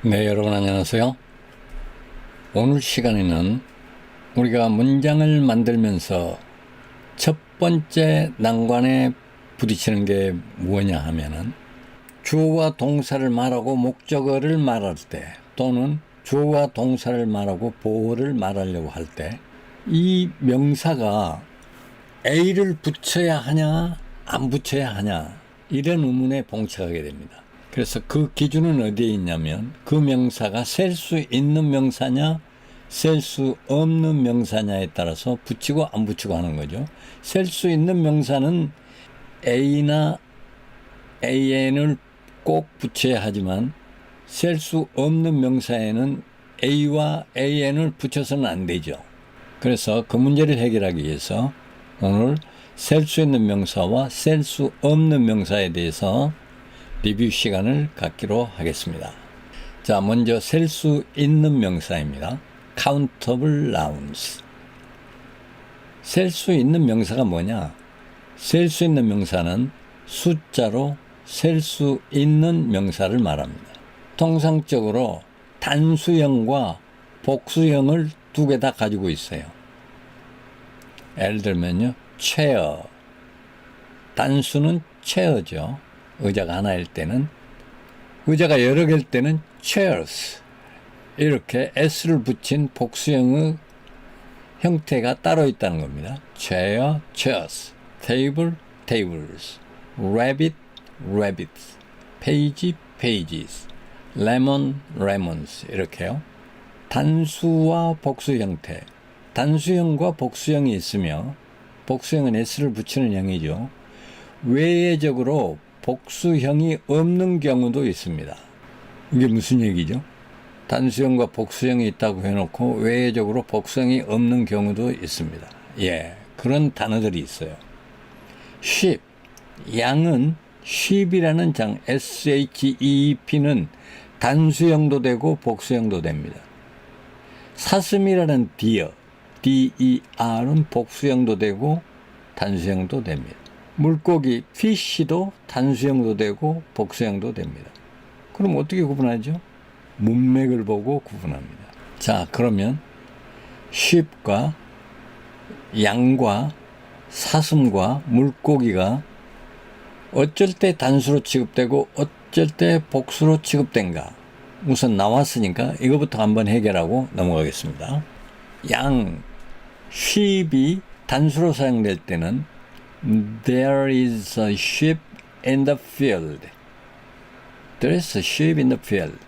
네, 여러분 안녕하세요. 오늘 시간에는 우리가 문장을 만들면서 첫 번째 난관에 부딪히는 게 뭐냐 하면은 주어와 동사를 말하고 목적어를 말할 때, 또는 주어와 동사를 말하고 보어를 말하려고 할 때 이 명사가 A를 붙여야 하냐 안 붙여야 하냐, 이런 의문에 봉착하게 됩니다. 그래서 그 기준은 어디에 있냐면, 그 명사가 셀 수 있는 명사냐 셀 수 없는 명사냐에 따라서 붙이고 안 붙이고 하는 거죠. 셀 수 있는 명사는 A나 AN을 꼭 붙여야 하지만, 셀 수 없는 명사에는 A와 AN을 붙여서는 안 되죠. 그래서 그 문제를 해결하기 위해서 오늘 셀 수 있는 명사와 셀 수 없는 명사에 대해서 리뷰 시간을 갖기로 하겠습니다. 자, 먼저 셀 수 있는 명사입니다. countable nouns. 셀 수 있는 명사가 뭐냐? 셀 수 있는 명사는 숫자로 셀 수 있는 명사를 말합니다. 통상적으로 단수형과 복수형을 두 개 다 가지고 있어요. 예를 들면요, chair. 단수는 chair죠. 의자가 하나일 때는. 의자가 여러 개일 때는 chairs. 이렇게 s를 붙인 복수형의 형태가 따로 있다는 겁니다. chair, chairs. table, tables. rabbit, rabbits. page, pages. lemon, lemons. 이렇게요. 단수와 복수 형태. 단수형과 복수형이 있으며, 복수형은 s를 붙이는 형이죠. 외예적으로 복수형이 없는 경우도 있습니다. 이게 무슨 얘기죠? 단수형과 복수형이 있다고 해놓고 외예적으로 복수형이 없는 경우도 있습니다. 예, 그런 단어들이 있어요. sheep, 양은 sheep이라는 장, sheep는 단수형도 되고 복수형도 됩니다. 사슴이라는 deer, der은 복수형도 되고 단수형도 됩니다. 물고기 fish도 단수형도 되고 복수형도 됩니다. 그럼 어떻게 구분하죠? 문맥을 보고 구분합니다. 자, 그러면 sheep과 양과 사슴과 물고기가 어쩔 때 단수로 취급되고 어쩔 때 복수로 취급된가? 우선 나왔으니까 이거부터 한번 해결하고 넘어가겠습니다. 양, sheep이 단수로 사용될 때는 There is a sheep in the field. There is a sheep in the field.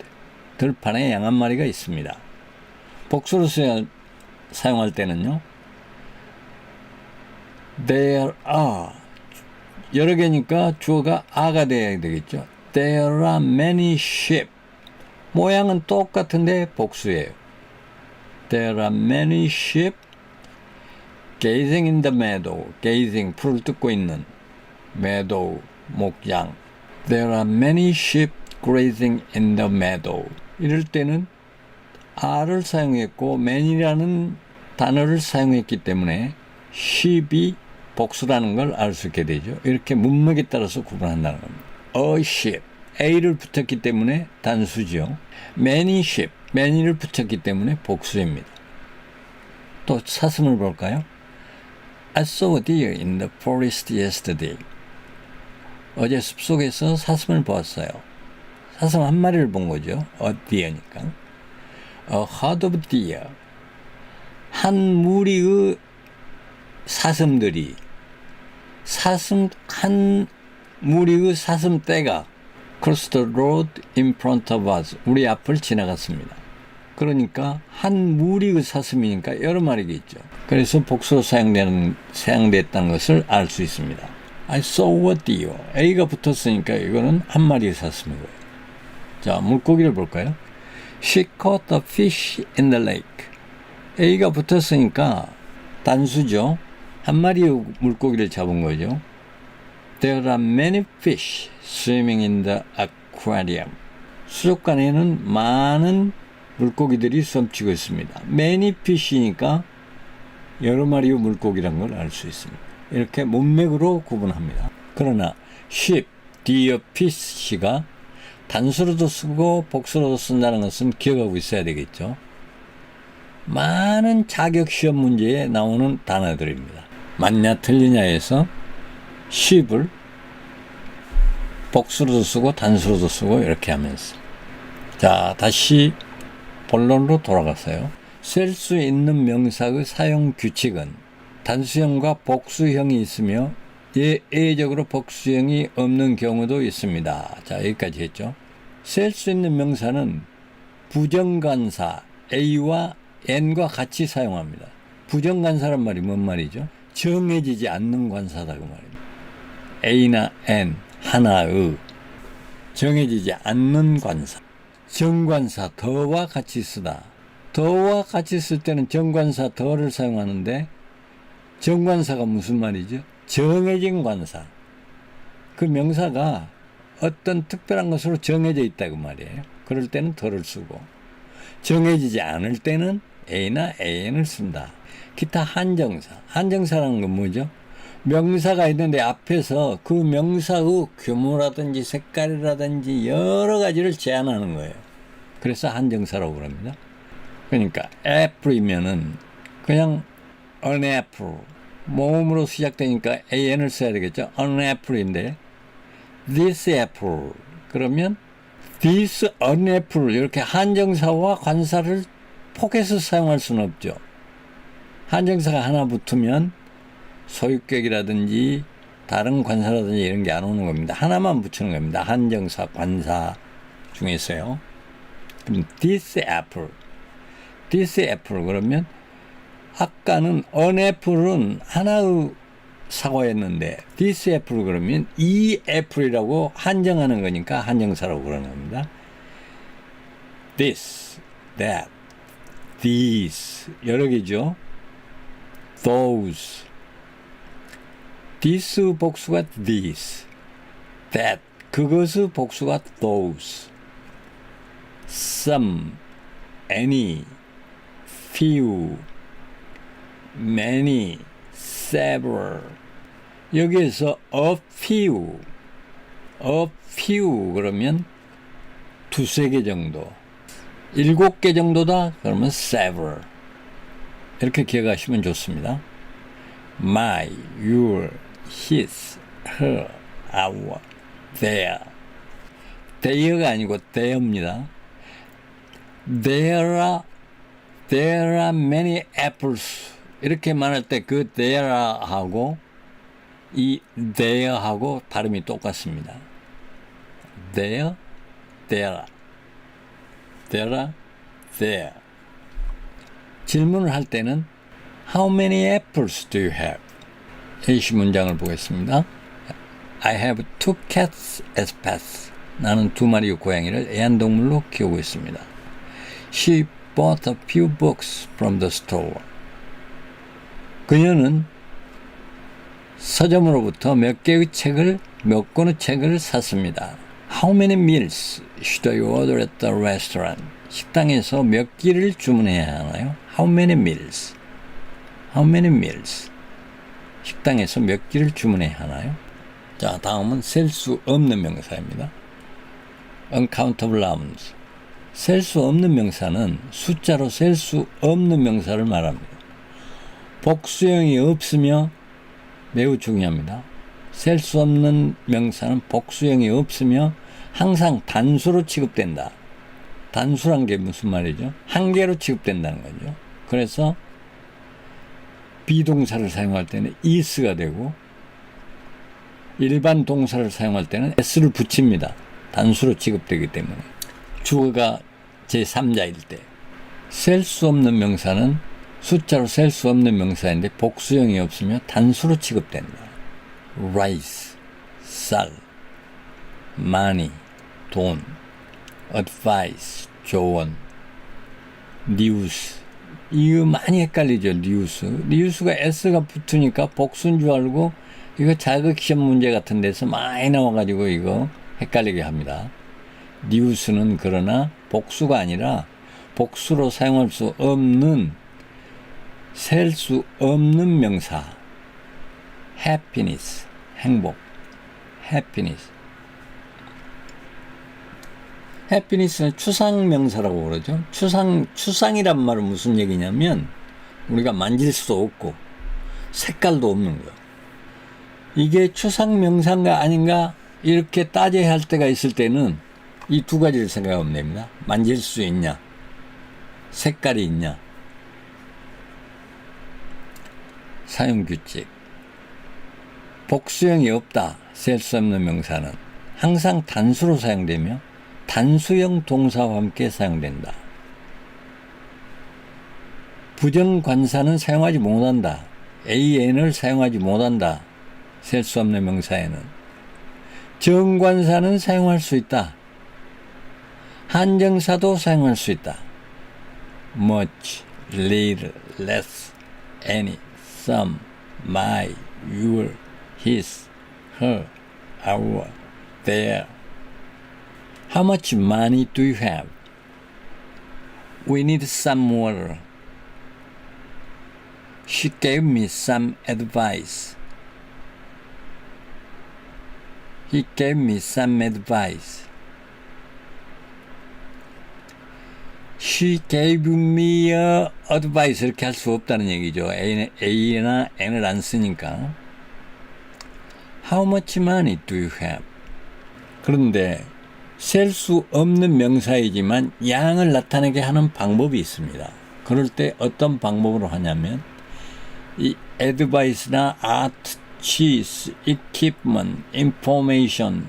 들판에 양 한 마리가 있습니다. 복수로 사용할 때는요, There are. 여러 개니까 주어가 are가 되어야 되겠죠. There are many sheep. 모양은 똑같은데 복수예요. There are many sheep gazing in the meadow. gazing, 풀을 뜯고 있는. meadow, 목장. There are many sheep grazing in the meadow. 이럴 때는 are를 사용했고 man이라는 단어를 사용했기 때문에 sheep이 복수라는 걸 알 수 있게 되죠. 이렇게 문맥에 따라서 구분한다는 겁니다. A sheep, A를 붙였기 때문에 단수죠. many sheep, many를 붙였기 때문에 복수입니다. 또 사슴을 볼까요? I saw a deer in the forest yesterday. 어제 숲속에서 사슴을 보았어요. 사슴 한 마리를 본 거죠. A deer니까. A herd of deer. 한 무리의 사슴들이, 한 무리의 사슴떼가 cross the road in front of us. 우리 앞을 지나갔습니다. 그러니까 한 무리의 사슴이니까 여러 마리겠죠. 그래서 복수로 사용됐다는 것을 알 수 있습니다. I saw a deer. A가 붙었으니까 이거는 한 마리의 사슴이고요. 자, 물고기를 볼까요? She caught a fish in the lake. A가 붙었으니까 단수죠. 한 마리의 물고기를 잡은 거죠. There are many fish swimming in the aquarium. 수족관에는 많은 물고기들이 숨쉬고 있습니다. many fish이니까 여러 마리의 물고기란 걸 알 수 있습니다. 이렇게 문맥으로 구분합니다. 그러나 sheep, deer, fish가 단수로도 쓰고 복수로도 쓴다는 것은 기억하고 있어야 되겠죠. 많은 자격시험 문제에 나오는 단어들입니다. 맞냐 틀리냐에서 ship을 복수로도 쓰고 단수로도 쓰고 이렇게 하면서. 자, 다시 본론으로 돌아가서요. 셀 수 있는 명사의 사용 규칙은 단수형과 복수형이 있으며 예외적으로 복수형이 없는 경우도 있습니다. 자, 여기까지 했죠. 셀 수 있는 명사는 부정관사 A와 N과 같이 사용합니다. 부정관사란 말이 뭔 말이죠? 정해지지 않는 관사다 그 말입니다. A나 N 하나의 정해지지 않는 관사. 정관사 더와 같이 쓰다. 더와 같이 쓸 때는 정관사 더를 사용하는데 정관사가 무슨 말이죠? 정해진 관사. 그 명사가 어떤 특별한 것으로 정해져 있다 그 말이에요. 그럴 때는 더를 쓰고 정해지지 않을 때는 A나 AN을 쓴다. 기타 한정사. 한정사라는 건 뭐죠? 명사가 있는데 앞에서 그 명사의 규모라든지 색깔이라든지 여러 가지를 제한하는 거예요. 그래서 한정사라고 그럽니다. 그러니까 apple이면은 그냥 an apple 모음으로 시작되니까 an을 써야 되겠죠. an apple인데 this apple 그러면 this an apple 이렇게 한정사와 관사를 포개서 사용할 수는 없죠. 한정사가 하나 붙으면 소유격이라든지 다른 관사라든지 이런 게 안 오는 겁니다. 하나만 붙이는 겁니다. 한정사, 관사 중에서요. 그럼 this apple, this apple 그러면 아까는 an apple은 하나의 사과였는데 this apple 그러면 이 애플이라고 한정하는 거니까 한정사라고 그러는 겁니다. this, that, these 여러 개죠. those this 복수가 this, that 그것의 복수가 those, some, any, few, many, several. 여기에서 a few 그러면 두세 개 정도, 7개 정도다 그러면 several. 이렇게 기억하시면 좋습니다. my, your, his, her, our, their. there가 아니고 there입니다. There are many apples. 이렇게 말할 때 그 there 하고 이 there 하고 발음이 똑같습니다. there. 질문을 할 때는 How many apples do you have? A시 문장을 보겠습니다. I have 2 cats as pets. 나는 2마리의 고양이를 애완동물로 키우고 있습니다. She bought a few books from the store. 그녀는 서점으로부터 몇 권의 책을 샀습니다. How many meals should I order at the restaurant? 식당에서 몇 끼를 주문해야 하나요? How many meals? 식당에서 몇 끼를 주문해야 하나요? 자, 다음은 셀 수 없는 명사입니다. uncountable nouns. 셀 수 없는 명사는 숫자로 셀 수 없는 명사를 말합니다. 복수형이 없으며 매우 중요합니다. 셀 수 없는 명사는 복수형이 없으며 항상 단수로 취급된다. 단수란 게 무슨 말이죠? 한 개로 취급된다는 거죠. 그래서 비동사를 사용할 때는 is가 되고 일반 동사를 사용할 때는 s를 붙입니다. 단수로 취급되기 때문에. 주어가 제3자일 때. 셀 수 없는 명사는 숫자로 셀 수 없는 명사인데 복수형이 없으며 단수로 취급된다. rice, 쌀, money, 돈, advice, 조언, news. 이거 많이 헷갈리죠. 뉴스가 s가 붙으니까 복수인 줄 알고 이거 자격시험 문제 같은 데서 많이 나와가지고 이거 헷갈리게 합니다. 뉴스는 그러나 복수가 아니라 복수로 사용할 수 없는 셀 수 없는 명사. happiness, 행복, happiness. happiness는 추상명사라고 그러죠. 추상이란 말은 무슨 얘기냐면 우리가 만질 수도 없고 색깔도 없는 거. 이게 추상명사인가 아닌가 이렇게 따져야 할 때가 있을 때는 이 두 가지를 생각하면 됩니다. 만질 수 있냐, 색깔이 있냐. 사용규칙. 복수형이 없다. 셀수없는 명사는 항상 단수로 사용되며 단수형 동사와 함께 사용된다. 부정관사는 사용하지 못한다. an을 사용하지 못한다. 셀수없는 명사에는. 정관사는 사용할 수 있다. 한정사도 사용할 수 있다. much, little, less, any, some, my, your, his, her, our, their. How much money do you have? We need some water. She gave me some advice. He gave me some advice. She gave me advice. 이렇게 할 수 없다는 얘기죠. A나 N을 안 쓰니까. How much money do you have? 그런데 셀 수 없는 명사이지만 양을 나타내게 하는 방법이 있습니다. 그럴 때 어떤 방법으로 하냐면 이 advice나 art, cheese, equipment, information,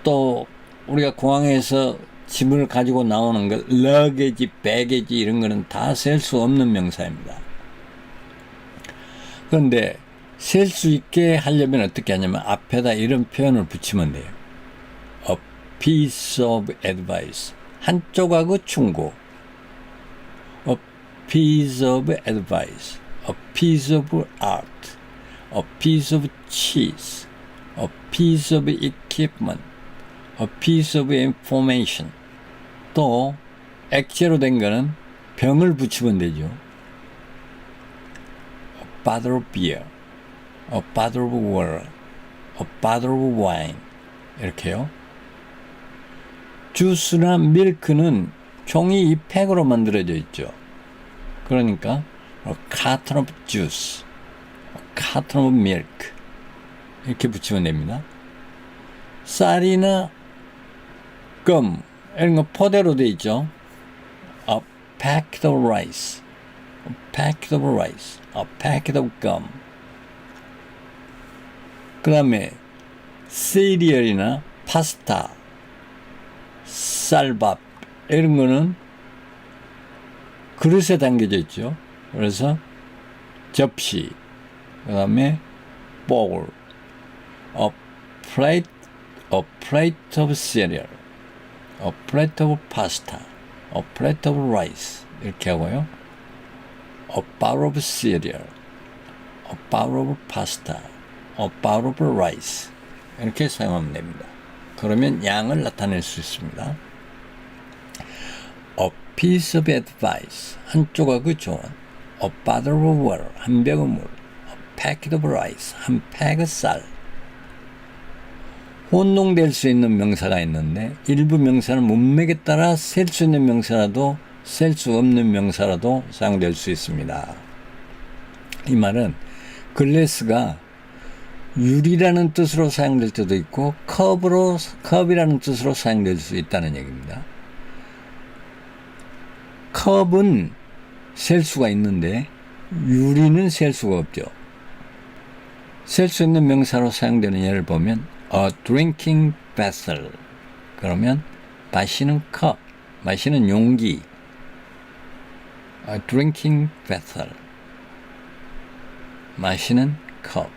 또 우리가 공항에서 짐을 가지고 나오는 것, luggage, baggage 이런 거는 다 셀 수 없는 명사입니다. 그런데 셀 수 있게 하려면 어떻게 하냐면 앞에다 이런 표현을 붙이면 돼요. A piece of advice. 한 조각의 충고. A piece of advice. A piece of art. A piece of cheese. A piece of equipment. A piece of information. 또 액체로 된 거는 병을 붙이면 되죠. A bottle of beer. A bottle of water. A bottle of wine. 이렇게요. 주스나 밀크는 종이 이 팩으로 만들어져 있죠. 그러니까 a carton of juice, a carton of milk 이렇게 붙이면 됩니다. 쌀이나 껌 이런 거 포대로 돼 있죠. A packet of rice, a packet of rice, a packet of gum. 그 다음에 시리얼이나 파스타, 쌀밥 이런 거는 그릇에 담겨져 있죠. 그래서 접시, 그 다음에 bowl, a plate of cereal, a plate of pasta, a plate of rice 이렇게 하고요. a bowl of cereal, a bowl of pasta, a bowl of rice 이렇게 사용하면 됩니다. 그러면 양을 나타낼 수 있습니다. A piece of advice, 한 조각의 조언. A bottle of water, 한 병의 물. A packet of rice, 한 팩의 쌀. 혼동될 수 있는 명사가 있는데 일부 명사는 문맥에 따라 셀 수 있는 명사라도 셀 수 없는 명사라도 사용될 수 있습니다. 이 말은 글래스가 유리라는 뜻으로 사용될 때도 있고 컵이라는 뜻으로 사용될 수 있다는 얘기입니다. 컵은 셀 수가 있는데 유리는 셀 수가 없죠. 셀 수 있는 명사로 사용되는 예를 보면 a drinking vessel. 그러면 마시는 컵, 마시는 용기. A drinking vessel. 마시는 컵.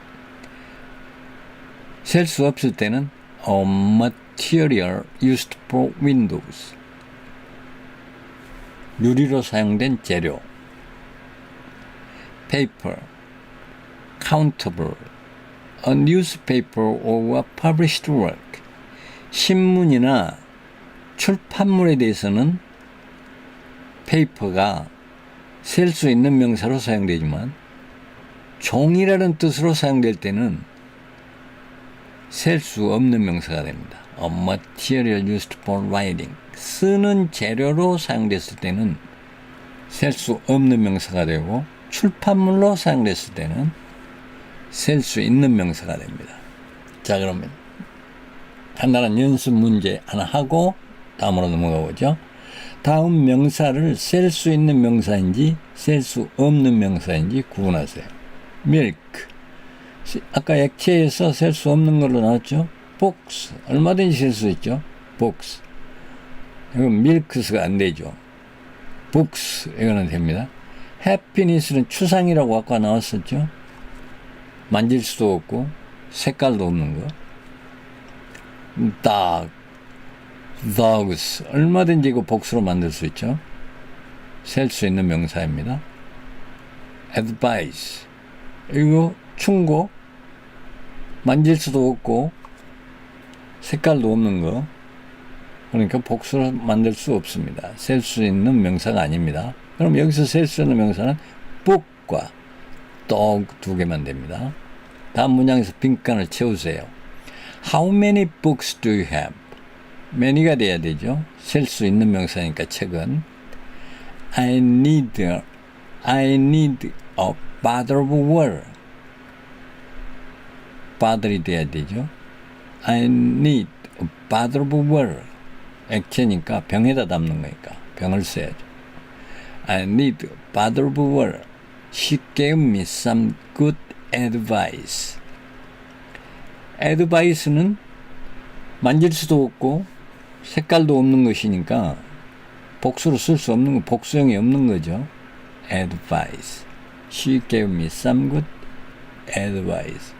셀 수 없을 때는 a material used for windows. 유리로 사용된 재료. paper, countable, a newspaper or a published work. 신문이나 출판물에 대해서는 paper가 셀 수 있는 명사로 사용되지만 종이라는 뜻으로 사용될 때는 셀 수 없는 명사가 됩니다. A material used for writing. 쓰는 재료로 사용됐을 때는 셀 수 없는 명사가 되고 출판물로 사용됐을 때는 셀 수 있는 명사가 됩니다. 자, 그러면 간단한 연습 문제 하나 하고 다음으로 넘어가 보죠. 다음 명사를 셀 수 있는 명사인지 셀 수 없는 명사인지 구분하세요. milk. 아까 액체에서 셀 수 없는 걸로 나왔죠. books. 얼마든지 셀 수 있죠. books. 이건 milks가 안 되죠. books. 이거는 됩니다. happiness는 추상이라고 아까 나왔었죠. 만질 수도 없고 색깔도 없는 거. dog. dogs. 얼마든지 이거 복수로 만들 수 있죠. 셀 수 있는 명사입니다. advice. 이거 충고. 만질 수도 없고 색깔도 없는 거. 그러니까 복수로 만들 수 없습니다. 셀 수 있는 명사가 아닙니다. 그럼 여기서 셀 수 있는 명사는 book과 dog 두 개만 됩니다. 다음 문장에서 빈칸을 채우세요. How many books do you have? many가 돼야 되죠. 셀 수 있는 명사니까 책은 I need a bottle of water. bottle이 돼야 되죠. I need a bottle of water. 액체니까 병에다 담는 거니까 병을 써야죠. I need a bottle of water. She gave me some good advice. advice는 만질 수도 없고 색깔도 없는 것이니까 복수로 쓸 수 없는 거, 복수형이 없는 거죠. advice. She gave me some good advice.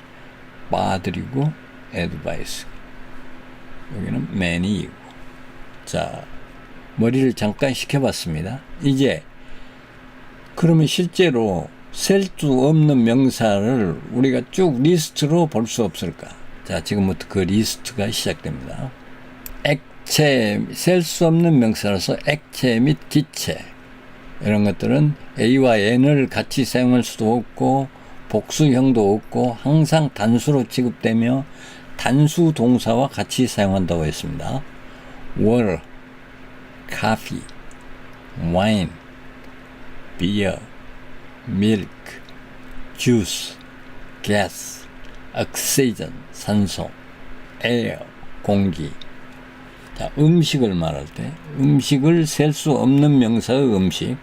bottle이고 advice. 여기는 many이고. 자, 머리를 잠깐 식혀봤습니다. 이제 그러면 실제로 셀 수 없는 명사를 우리가 쭉 리스트로 볼 수 없을까? 자, 지금부터 그 리스트가 시작됩니다. 액체, 셀 수 없는 명사로서 액체 및 기체 이런 것들은 A와 N을 같이 사용할 수도 없고 복수형도 없고 항상 단수로 취급되며 단수 동사와 같이 사용한다고 했습니다. water, coffee, wine, beer, milk, juice, gas, oxygen, 산소, air, 공기. 자, 음식을 말할 때 음식을 셀 수 없는 명사의 음식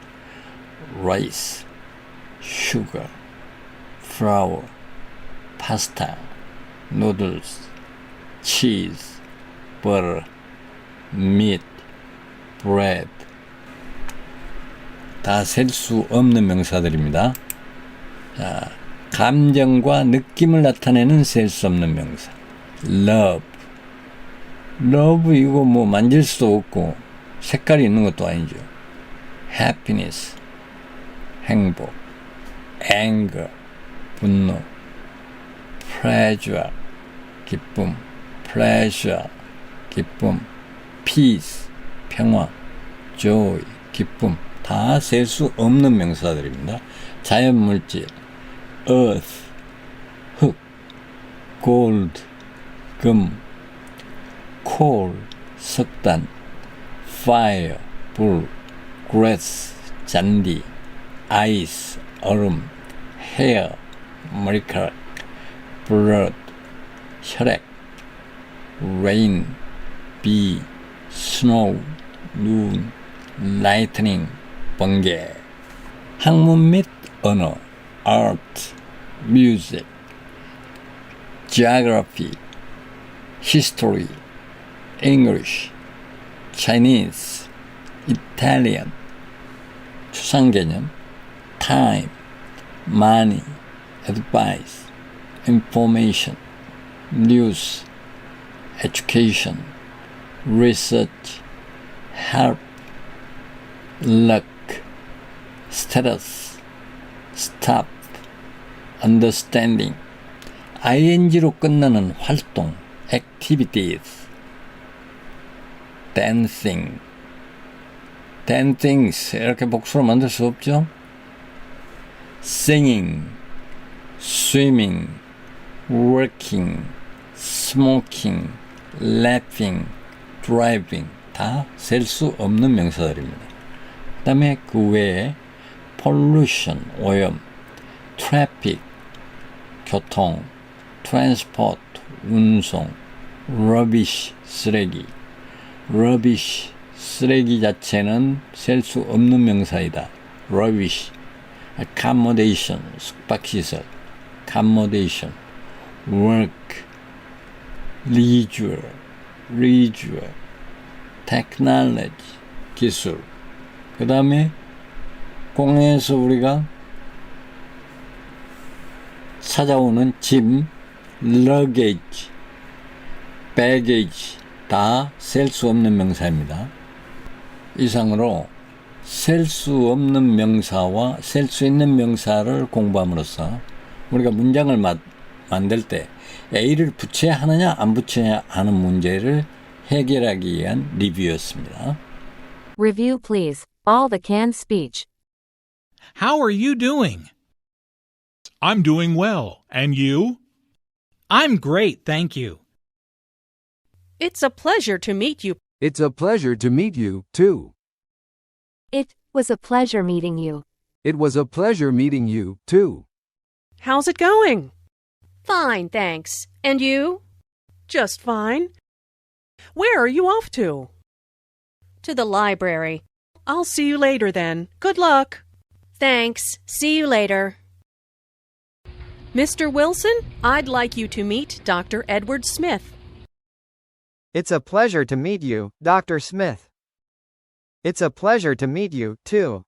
rice, sugar, flour, pasta, noodles, cheese, butter, meat, bread. 다 셀 수 없는 명사들입니다. 자, 감정과 느낌을 나타내는 셀 수 없는 명사. love. love 이거 뭐 만질 수도 없고 색깔이 있는 것도 아니죠. happiness. 행복. anger. 분노. pleasure. 기쁨. pleasure. 기쁨. peace. 평화. joy. 기쁨. 다 셀 수 없는 명사들입니다. 자연물질, earth, 흙, gold, 금, coal, 석탄, fire, 불, grass, 잔디, ice, 얼음, hair, 머리카락, blood, 혈액, rain, 비, snow, 눈, lightning, 번개. 학문 및 언어, art, music, geography, history, English, Chinese, Italian, 추상개념, time, money, advice, information, news, education, research, help, luck, status, stop, understanding, ing로 끝나는 활동, activities, dancing, dancings 이렇게 복수로 만들 수 없죠. singing, swimming, working, smoking, laughing, driving 다 셀 수 없는 명사들입니다. 그 다음에 그 외에 pollution, 오염, traffic, 교통, transport, 운송, rubbish, 쓰레기. rubbish, 쓰레기 자체는 셀 수 없는 명사이다. rubbish, accommodation, 숙박시설, accommodation, work, leisure, technology, 기술. 그 다음에 공항에서 우리가 찾아오는 짐, luggage, baggage 다 셀 수 없는 명사입니다. 이상으로 셀 수 없는 명사와 셀 수 있는 명사를 공부함으로써 우리가 문장을 만들 때 A를 붙여야 하느냐 안 붙여야 하는 문제를 해결하기 위한 리뷰였습니다. Review please. All the canned speech. How are you doing? I'm doing well. And you? I'm great, thank you. It's a pleasure to meet you. It's a pleasure to meet you, too. It was a pleasure meeting you. It was a pleasure meeting you, too. How's it going? Fine, thanks. And you? Just fine. Where are you off to? To the library. I'll see you later then. Good luck. Thanks. See you later. Mr. Wilson, I'd like you to meet Dr. Edward Smith. It's a pleasure to meet you, Dr. Smith. It's a pleasure to meet you, too.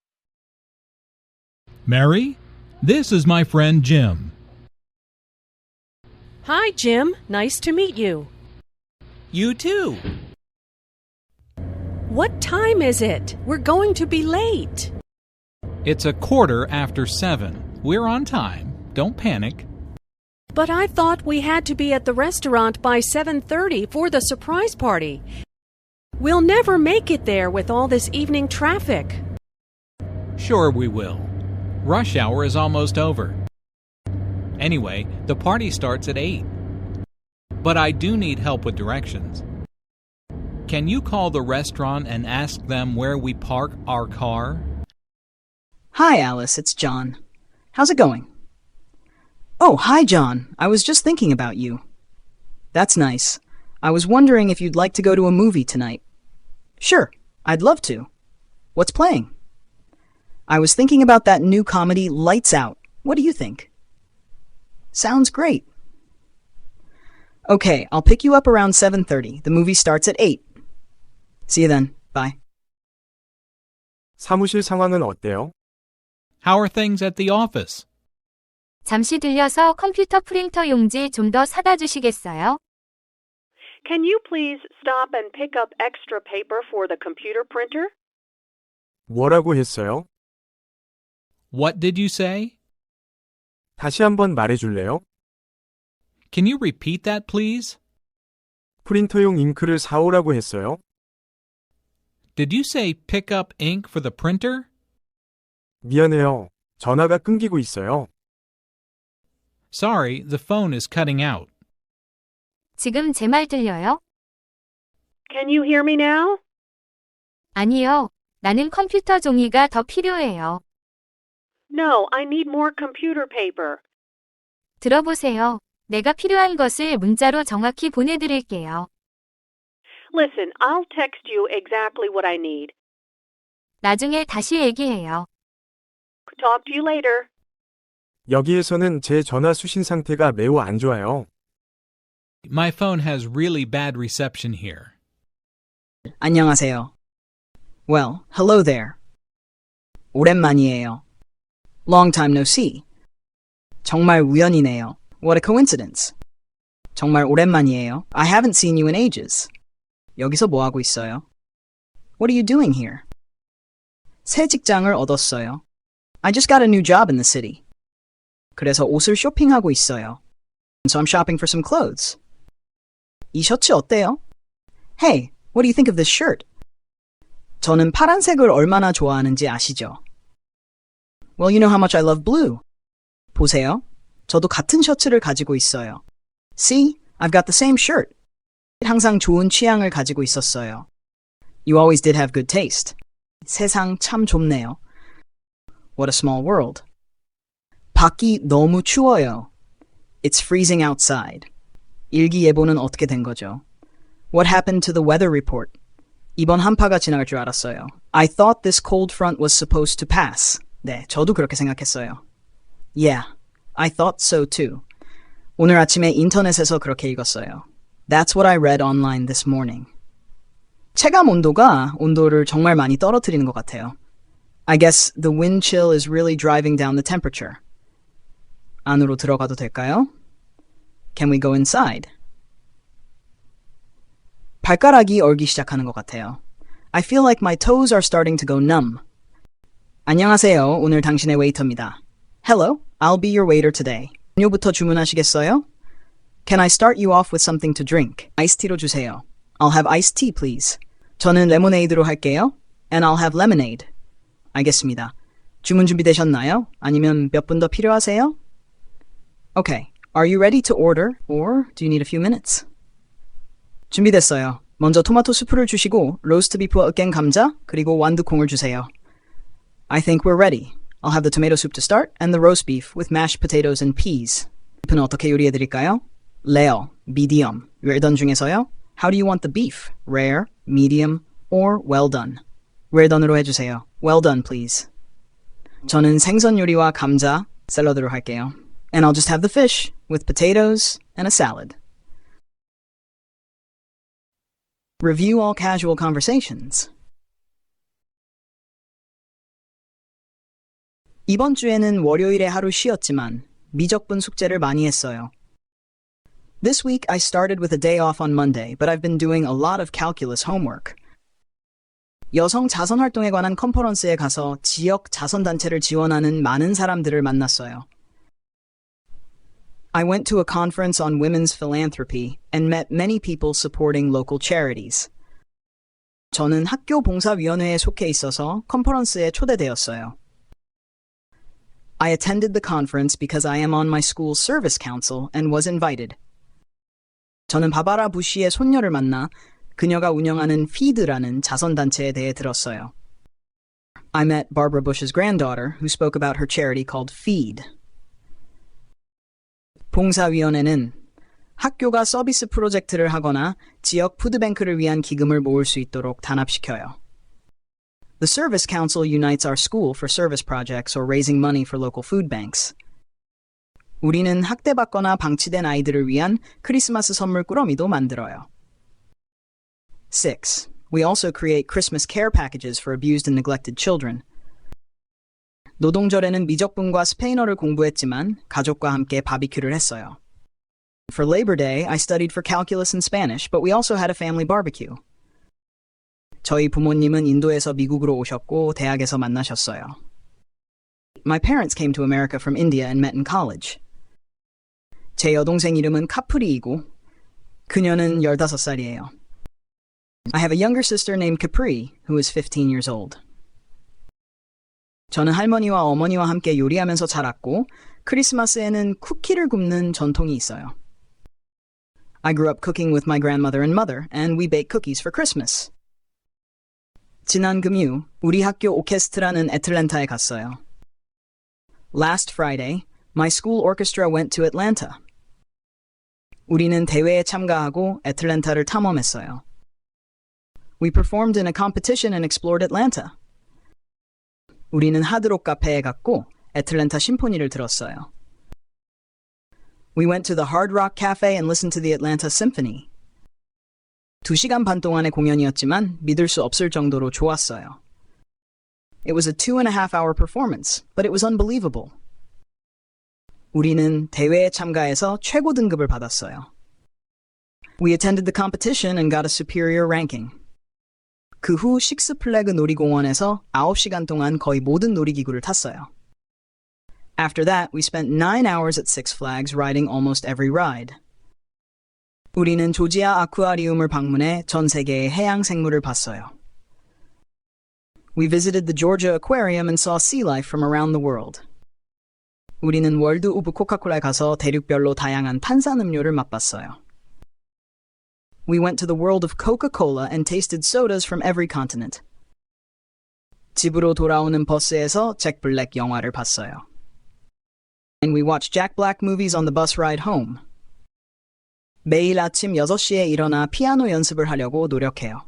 Mary, this is my friend Jim. Hi, Jim. Nice to meet you. You too. What time is it? We're going to be late. It's 7:15. We're on time. Don't panic. But I thought we had to be at the restaurant by 7:30 for the surprise party. We'll never make it there with all this evening traffic. Sure we will. Rush hour is almost over. Anyway, the party starts at 8. But I do need help with directions. Can you call the restaurant and ask them where we park our car? Hi, Alice. It's John. How's it going? Oh, hi, John. I was just thinking about you. That's nice. I was wondering if you'd like to go to a movie tonight. Sure, I'd love to. What's playing? I was thinking about that new comedy, Lights Out. What do you think? Sounds great. Okay, I'll pick you up around 7:30. The movie starts at 8. See you then. Bye. 사무실 상황은 어때요? How are things at the office? 잠시 들려서 컴퓨터 프린터 용지 좀 더 사다 주시겠어요? Can you please stop and pick up extra paper for the computer printer? 뭐라고 했어요? What did you say? 다시 한번 말해줄래요? Can you repeat that, please? 프린터용 잉크를 사오라고 했어요? Did you say pick up ink for the printer? 미안해요. 전화가 끊기고 있어요. Sorry, the phone is cutting out. 지금 제 말 들려요? Can you hear me now? 아니요. 나는 컴퓨터 종이가 더 필요해요. No, I need more computer paper. 들어보세요. 내가 필요한 것을 문자로 정확히 보내드릴게요. Listen, I'll text you exactly what I need. 나중에 다시 얘기해요. Talk to you later. 여기에서는 제 전화 수신 상태가 매우 안 좋아요. My phone has really bad reception here. 안녕하세요. Well, hello there. 오랜만이에요. Long time no see. 정말 우연이네요. What a coincidence. 정말 오랜만이에요. I haven't seen you in ages. 여기서 뭐 하고 있어요? What are you doing here? 새 직장을 얻었어요. I just got a new job in the city. 그래서 옷을 쇼핑하고 있어요. So I'm shopping for some clothes. 이 셔츠 어때요? Hey, what do you think of this shirt? 저는 파란색을 얼마나 좋아하는지 아시죠? Well, you know how much I love blue. 보세요. 저도 같은 셔츠를 가지고 있어요. See, I've got the same shirt. 항상 좋은 취향을 가지고 있었어요. You always did have good taste. 세상 참 좁네요. What a small world. 밖이 너무 추워요. It's freezing outside. 일기예보는 어떻게 된 거죠? What happened to the weather report? 이번 한파가 지나갈 줄 알았어요. I thought this cold front was supposed to pass. 네, 저도 그렇게 생각했어요. Yeah, I thought so too. 오늘 아침에 인터넷에서 그렇게 읽었어요. That's what I read online this morning. 체감 온도가 온도를 정말 많이 떨어뜨리는 것 같아요. I guess the wind chill is really driving down the temperature. 안으로 들어가도 될까요? Can we go inside? 발가락이 얼기 시작하는 것 같아요. I feel like my toes are starting to go numb. 안녕하세요. 오늘 당신의 웨이터입니다. Hello, I'll be your waiter today. 음료부터 주문하시겠어요? Can I start you off with something to drink? 아이스티로 주세요. I'll have iced tea, please. 저는 레모네이드로 할게요. And I'll have lemonade. 알겠습니다. 주문 준비되셨나요? 아니면 몇 분 더 필요하세요? Okay, are you ready to order? Or do you need a few minutes? 준비됐어요. 먼저 토마토 수프를 주시고 로스트 비프와 으깬 감자 그리고 완두콩을 주세요. I think we're ready. I'll have the tomato soup to start and the roast beef with mashed potatoes and peas. 비프는 어떻게 요리해드릴까요? Rare, medium, well done 중에서요? How do you want the beef? Rare, medium, or well done? Well done으로 해주세요. Well done, please. 저는 생선 요리와 감자, 샐러드로 할게요. And I'll just have the fish with potatoes and a salad. Review all casual conversations. 이번 주에는 월요일에 하루 쉬었지만 미적분 숙제를 많이 했어요. This week I started with a day off on Monday, but I've been doing a lot of calculus homework. 여성 자선 활동에 관한 컨퍼런스에 가서 지역 자선단체를 지원하는 많은 사람들을 만났어요. I went to a conference on women's philanthropy and met many people supporting local charities. 저는 학교 봉사위원회에 속해 있어서 컨퍼런스에 초대되었어요. I attended the conference because I am on my school's service council and was invited. 저는 바바라 부시의 손녀를 만나 그녀가 운영하는 FEED라는 자선단체에 대해 들었어요. I met Barbara Bush's granddaughter who spoke about her charity called FEED. 봉사위원회는 학교가 서비스 프로젝트를 하거나 지역 푸드뱅크를 위한 기금을 모을 수 있도록 단합시켜요. The Service Council unites our school for service projects or raising money for local food banks. 우리는 학대받거나 방치된 아이들을 위한 크리스마스 선물 꾸러미도 만들어요. 6. We also create Christmas care packages for abused and neglected children. 노동절에는 미적분과 스페인어를 공부했지만 가족과 함께 바비큐를 했어요. For Labor Day, I studied for calculus and Spanish, but we also had a family barbecue. 저희 부모님은 인도에서 미국으로 오셨고 대학에서 만나셨어요. My parents came to America from India and met in college. 제 여동생 이름은 카프리이고 그녀는 15살이에요. I have a younger sister named Capri, who is 15 years old. 저는 할머니와 어머니와 함께 요리하면서 자랐고 크리스마스에는 쿠키를 굽는 전통이 있어요. I grew up cooking with my grandmother and mother, and we bake cookies for Christmas. 지난 금요, 우리 학교 오케스트라는 애틀랜타에 갔어요. Last Friday, my school orchestra went to Atlanta. 우리는 대회에 참가하고 애틀랜타를 탐험했어요. We performed in a competition and explored Atlanta. 우리는 하드록 카페에 갔고 애틀랜타 심포니를 들었어요. We went to the Hard Rock Cafe and listened to the Atlanta Symphony. 2시간 반 동안의 공연이었지만 믿을 수 없을 정도로 좋았어요. It was a 2.5-hour performance, but it was unbelievable. 우리는 대회에 참가해서 최고 등급을 받았어요. We attended the competition and got a superior ranking. 그 후 식스플래그 놀이공원에서 9시간 동안 거의 모든 놀이기구를 탔어요. After that, we spent 9 hours at Six Flags riding almost every ride. 우리는 조지아 아쿠아리움을 방문해 전 세계의 해양 생물을 봤어요. We visited the Georgia Aquarium and saw sea life from around the world. 우리는 월드 오브 코카콜라에 가서 대륙별로 다양한 탄산음료를 맛봤어요. We went to the world of Coca-Cola and tasted sodas from every continent. 집으로 돌아오는 버스에서 잭 블랙 영화를 봤어요. And we watched Jack Black movies on the bus ride home. 매일 아침 6시에 일어나 피아노 연습을 하려고 노력해요.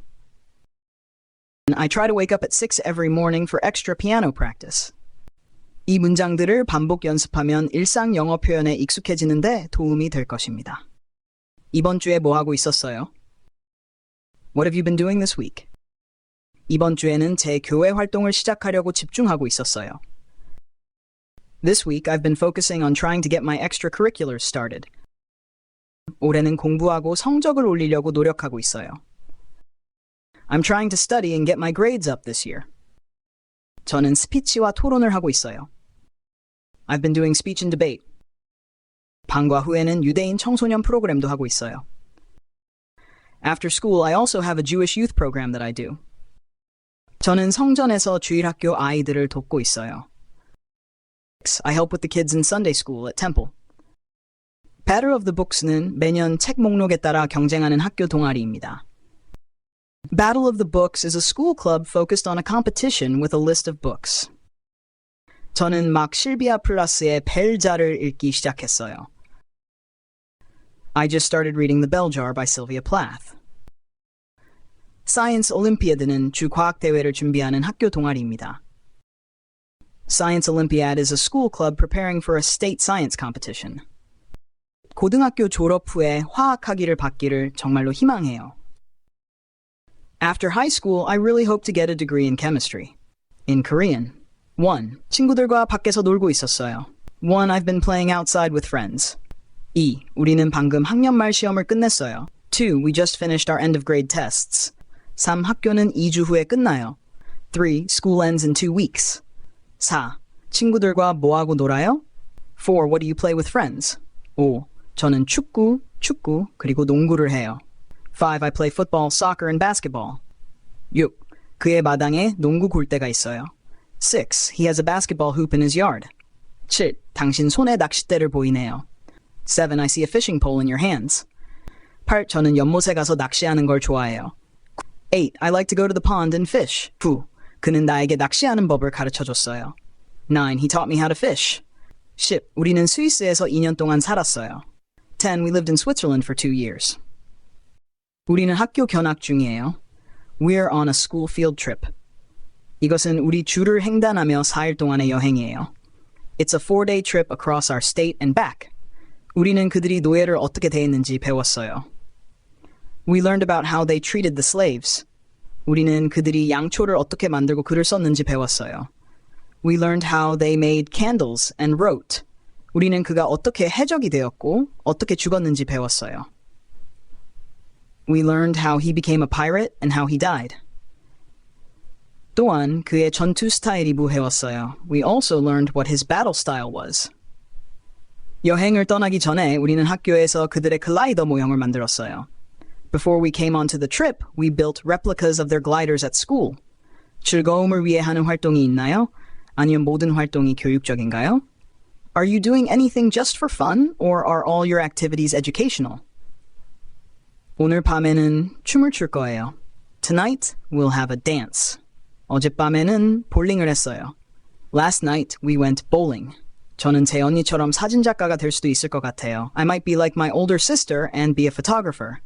I try to wake up at 6 every morning for extra piano practice. 이 문장들을 반복 연습하면 일상 영어 표현에 익숙해지는데 도움이 될 것입니다. 이번 주에 뭐 하고 있었어요? What have you been doing this week? 이번 주에는 제 교회 활동을 시작하려고 집중하고 있었어요. This week I've been focusing on trying to get my extracurriculars started. 올해는 공부하고 성적을 올리려고 노력하고 있어요. I'm trying to study and get my grades up this year. 저는 스피치와 토론을 하고 있어요. I've been doing speech and debate. 방과 후에는 유대인 청소년 프로그램도 하고 있어요. After school, I also have a Jewish youth program that I do. 저는 성전에서 주일학교 아이들을 돕고 있어요. I help with the kids in Sunday school at Temple. Battle of the Books는 매년 책 목록에 따라 경쟁하는 학교 동아리입니다. Battle of the Books is a school club focused on a competition with a list of books. 저는 막 실비아 플라스의 벨자를 읽기 시작했어요. I just started reading The Bell Jar by Sylvia Plath. Science Olympiad는 주 과학 대회를 준비하는 학교 동아리입니다. Science Olympiad is a school club preparing for a state science competition. 고등학교 졸업 후에 화학 학위를 받기를 정말로 희망해요. After high school, I really hope to get a degree in chemistry. In Korean. 1. 친구들과 밖에서 놀고 있었어요. 1. I've been playing outside with friends. 2. 우리는 방금 학년 말 시험을 끝냈어요. 2. We just finished our end of grade tests. 3. 학교는 2주 후에 끝나요. 3. School ends in 2 weeks. 4. 친구들과 뭐하고 놀아요? 4. What do you play with friends? 5. 저는 축구, 그리고 농구를 해요. 5. I play football, soccer, and basketball. 6. 그의 마당에 농구 골대가 있어요. 6. He has a basketball hoop in his yard. 7. 당신 손에 낚싯대를 보이네요. 7. I see a fishing pole in your hands. 8. 저는 연못에 가서 낚시하는 걸 좋아해요. 8. I like to go to the pond and fish. 9. 그는 나에게 낚시하는 법을 가르쳐줬어요. 9. He taught me how to fish. 10. 우리는 스위스에서 2년 동안 살았어요. 10. We lived in Switzerland for 2 years. 우리는 학교 견학 중이에요. We're on a school field trip. 이것은 우리 주를 횡단하며 4일 동안의 여행이에요. It's a 4-day trip across our state and back. 우리는 그들이 노예를 어떻게 대했는지 배웠어요. We learned about how they treated the slaves. 우리는 그들이 양초를 어떻게 만들고 글을 썼는지 배웠어요. We learned how they made candles and wrote. 우리는 그가 어떻게 해적이 되었고 어떻게 죽었는지 배웠어요. We learned how he became a pirate and how he died. 또한 그의 전투 스타일이 배웠어요. We also learned what his battle style was. 여행을 떠나기 전에 우리는 학교에서 그들의 글라이더 모형을 만들었어요. Before we came onto the trip, we built replicas of their gliders at school. 즐거움을 위해 하는 활동이 있나요? 아니면 모든 활동이 교육적인가요? Are you doing anything just for fun, or are all your activities educational? 오늘 밤에는 춤을 출 거예요. Tonight, we'll have a dance. 어젯밤에는 볼링을 했어요. Last night, we went bowling. 저는 제 언니처럼 사진작가가 될 수도 있을 것 같아요. I might be like my older sister and be a photographer.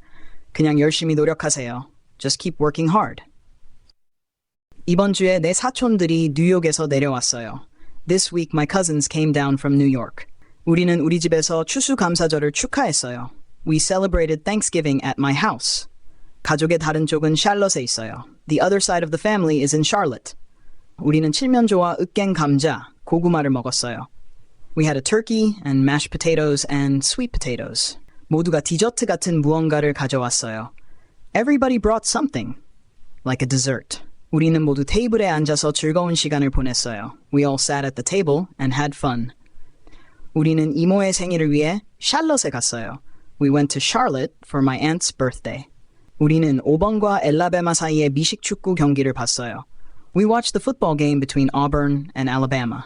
그냥 열심히 노력하세요. Just keep working hard. 이번 주에 내 사촌들이 뉴욕에서 내려왔어요. This week my cousins came down from New York. 우리는 우리 집에서 추수감사절을 축하했어요. We celebrated Thanksgiving at my house. 가족의 다른 쪽은 샬럿에 있어요. The other side of the family is in Charlotte. 우리는 칠면조와 으깬 감자, 고구마를 먹었어요. We had a turkey and mashed potatoes and sweet potatoes. 모두가 디저트 같은 무언가를 가져왔어요. Everybody brought something, like a dessert. 우리는 모두 테이블에 앉아서 즐거운 시간을 보냈어요. We all sat at the table and had fun. 우리는 이모의 생일을 위해 샬럿에 갔어요. We went to Charlotte for my aunt's birthday. 우리는 오번과 엘라베마 사이의 미식 축구 경기를 봤어요. We watched the football game between Auburn and Alabama.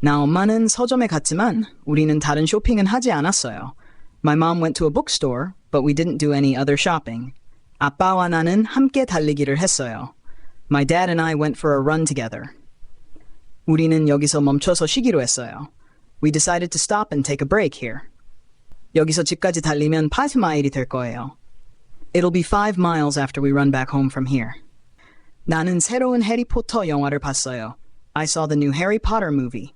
나 엄마는 서점에 갔지만 우리는 다른 쇼핑은 하지 않았어요. My mom went to a bookstore, but we didn't do any other shopping. 아빠와 나는 함께 달리기를 했어요. My dad and I went for a run together. 우리는 여기서 멈춰서 쉬기로 했어요. We decided to stop and take a break here. 여기서 집까지 달리면 5마일이 될 거예요. It'll be 5 miles after we run back home from here. 나는 새로운 해리포터 영화를 봤어요. I saw the new Harry Potter movie.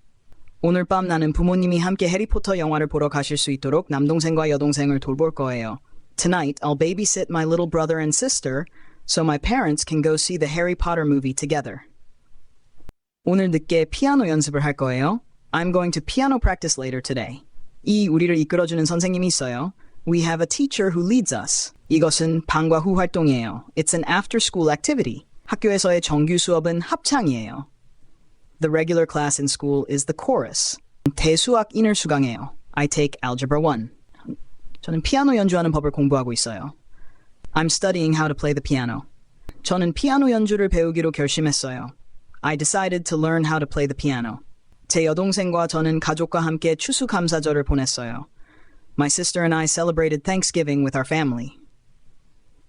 오늘 밤 나는 부모님이 함께 해리포터 영화를 보러 가실 수 있도록 남동생과 여동생을 돌볼 거예요. Tonight, I'll babysit my little brother and sister so my parents can go see the Harry Potter movie together. 오늘 늦게 피아노 연습을 할 거예요. I'm going to piano practice later today. 이 우리를 이끌어주는 선생님이 있어요. We have a teacher who leads us. 이것은 방과 후 활동이에요. It's an after-school activity. 학교에서의 정규 수업은 합창이에요. The regular class in school is the chorus. 대수학 인을 수강해요. I take Algebra 1. 저는 피아노 연주하는 법을 공부하고 있어요. I'm studying how to play the piano. 저는 피아노 연주를 배우기로 결심했어요. I decided to learn how to play the piano. 제 여동생과 저는 가족과 함께 추수감사절을 보냈어요. My sister and I celebrated Thanksgiving with our family.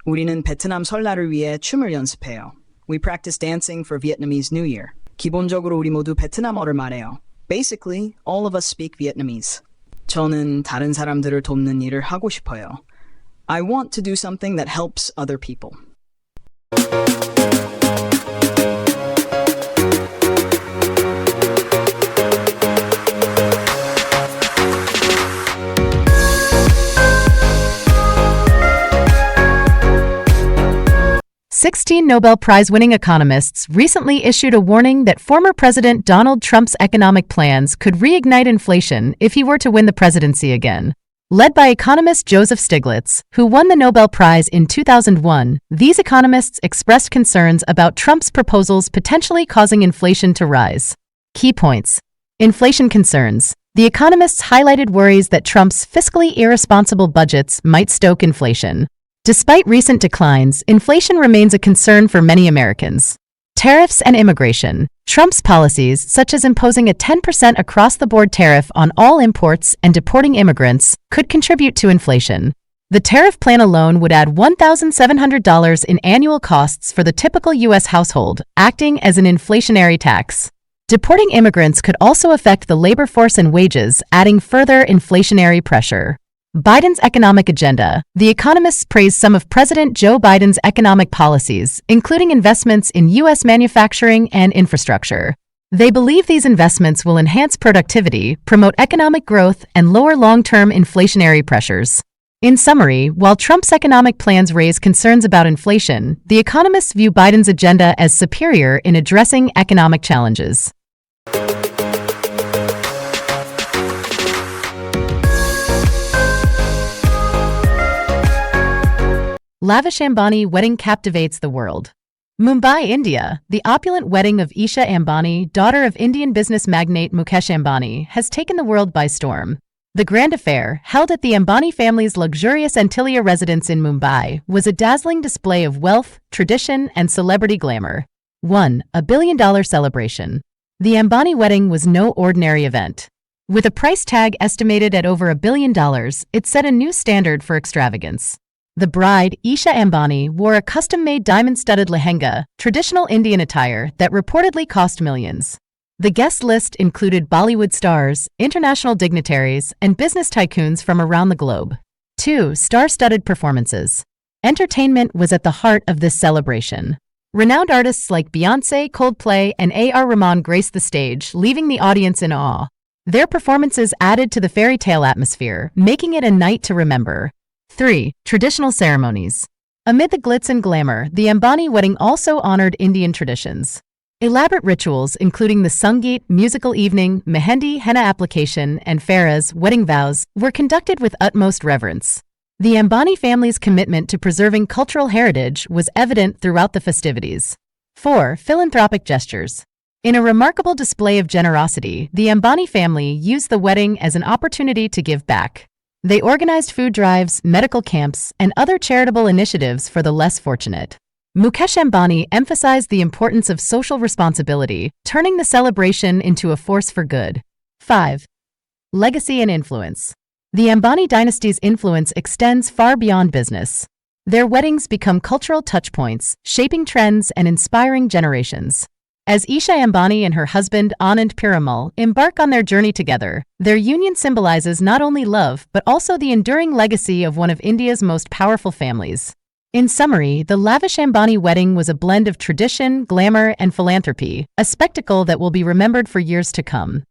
우리는 베트남 설날을 위해 춤을 연습해요. We practice dancing for Vietnamese New Year. 기본적으로 우리 모두 베트남어를 말해요. Basically, all of us speak Vietnamese. 저는 다른 사람들을 돕는 일을 하고 싶어요. I want to do something that helps other people. "16 Nobel Prize-winning economists recently issued a warning that former President Donald Trump's economic plans could reignite inflation if he were to win the presidency again. Led by economist Joseph Stiglitz, who won the Nobel Prize in 2001, these economists expressed concerns about Trump's proposals potentially causing inflation to rise. Key points. Inflation concerns. The economists highlighted worries that Trump's fiscally irresponsible budgets might stoke inflation. Despite recent declines, inflation remains a concern for many Americans. Tariffs and immigration. Trump's policies, such as imposing a 10% across-the-board tariff on all imports and deporting immigrants, could contribute to inflation. The tariff plan alone would add $1,700 in annual costs for the typical U.S. household, acting as an inflationary tax. Deporting immigrants could also affect the labor force and wages, adding further inflationary pressure. Biden's economic agenda. The economists praised some of President Joe Biden's economic policies, including investments in U.S. manufacturing and infrastructure. They believe these investments will enhance productivity, promote economic growth, and lower long-term inflationary pressures. In summary, while Trump's economic plans raise concerns about inflation, the economists view Biden's agenda as superior in addressing economic challenges. Lavish Ambani wedding captivates the world. Mumbai, India. The opulent wedding of Isha Ambani, daughter of Indian business magnate Mukesh Ambani, has taken the world by storm. The grand affair, held at the Ambani family's luxurious Antilia residence in Mumbai, was a dazzling display of wealth, tradition, and celebrity glamour. 1. A billion-dollar celebration. The Ambani wedding was no ordinary event. With a price tag estimated at over $1 billion, it set a new standard for extravagance. The bride, Isha Ambani, wore a custom-made diamond-studded lehenga, traditional Indian attire that reportedly cost millions. The guest list included Bollywood stars, international dignitaries, and business tycoons from around the globe. 2. Star-studded performances. Entertainment was at the heart of this celebration. Renowned artists like Beyoncé, Coldplay, and A.R. Rahman graced the stage, leaving the audience in awe. Their performances added to the fairy tale atmosphere, making it a night to remember. 3. Traditional ceremonies. Amid the glitz and glamour, the Ambani wedding also honored Indian traditions. Elaborate rituals, including the Sangeet musical evening, Mehendi henna application, and Farah's wedding vows, were conducted with utmost reverence. The Ambani family's commitment to preserving cultural heritage was evident throughout the festivities. 4. Philanthropic gestures. In a remarkable display of generosity, the Ambani family used the wedding as an opportunity to give back. They organized food drives, medical camps, and other charitable initiatives for the less fortunate. Mukesh Ambani emphasized the importance of social responsibility, turning the celebration into a force for good. 5. Legacy and influence. The Ambani dynasty's influence extends far beyond business. Their weddings become cultural touchpoints, shaping trends and inspiring generations. As Isha Ambani and her husband Anand Piramal embark on their journey together, their union symbolizes not only love but also the enduring legacy of one of India's most powerful families. In summary, the lavish Ambani wedding was a blend of tradition, glamour, and philanthropy, a spectacle that will be remembered for years to come.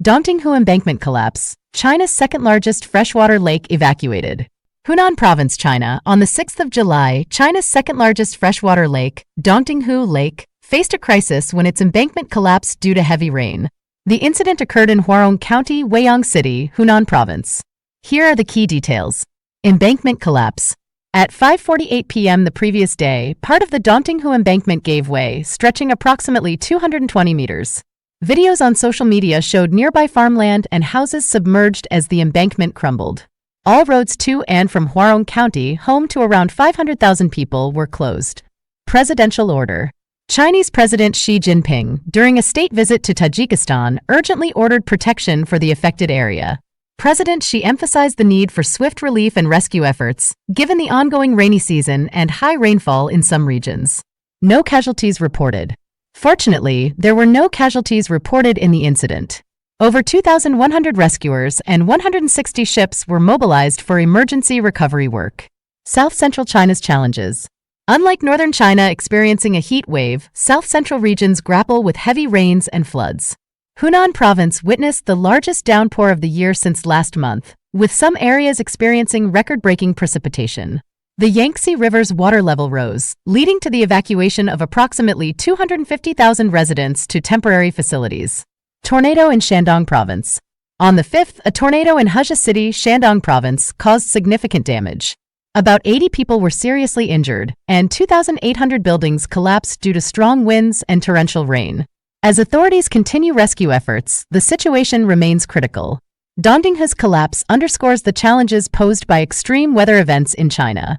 Dongtinghu Embankment Collapse, China's second-largest freshwater lake evacuated. Hunan Province, China, on the 6th of July, China's second-largest freshwater lake, Dongtinghu Lake, faced a crisis when its embankment collapsed due to heavy rain. The incident occurred in Huarong County, Weiyang City, Hunan Province. Here are the key details. Embankment collapse. At 5:48 p.m. the previous day, part of the Dongtinghu embankment gave way, stretching approximately 220 meters. Videos on social media showed nearby farmland and houses submerged as the embankment crumbled. All roads to and from Huarong County, home to around 500,000 people, were closed. Presidential order. Chinese President Xi Jinping, during a state visit to Tajikistan, urgently ordered protection for the affected area. President Xi emphasized the need for swift relief and rescue efforts, given the ongoing rainy season and high rainfall in some regions. No casualties reported. Fortunately, there were no casualties reported in the incident. Over 2,100 rescuers and 160 ships were mobilized for emergency recovery work. South Central China's challenges. Unlike northern China experiencing a heat wave, south-central regions grapple with heavy rains and floods. Hunan Province witnessed the largest downpour of the year since last month, with some areas experiencing record-breaking precipitation. The Yangtze River's water level rose, leading to the evacuation of approximately 250,000 residents to temporary facilities. Tornado in Shandong Province. On the 5th, a tornado in Huzhou City, Shandong Province, caused significant damage. About 80 people were seriously injured, and 2,800 buildings collapsed due to strong winds and torrential rain. As authorities continue rescue efforts, the situation remains critical. Dongtinghu's collapse underscores the challenges posed by extreme weather events in China.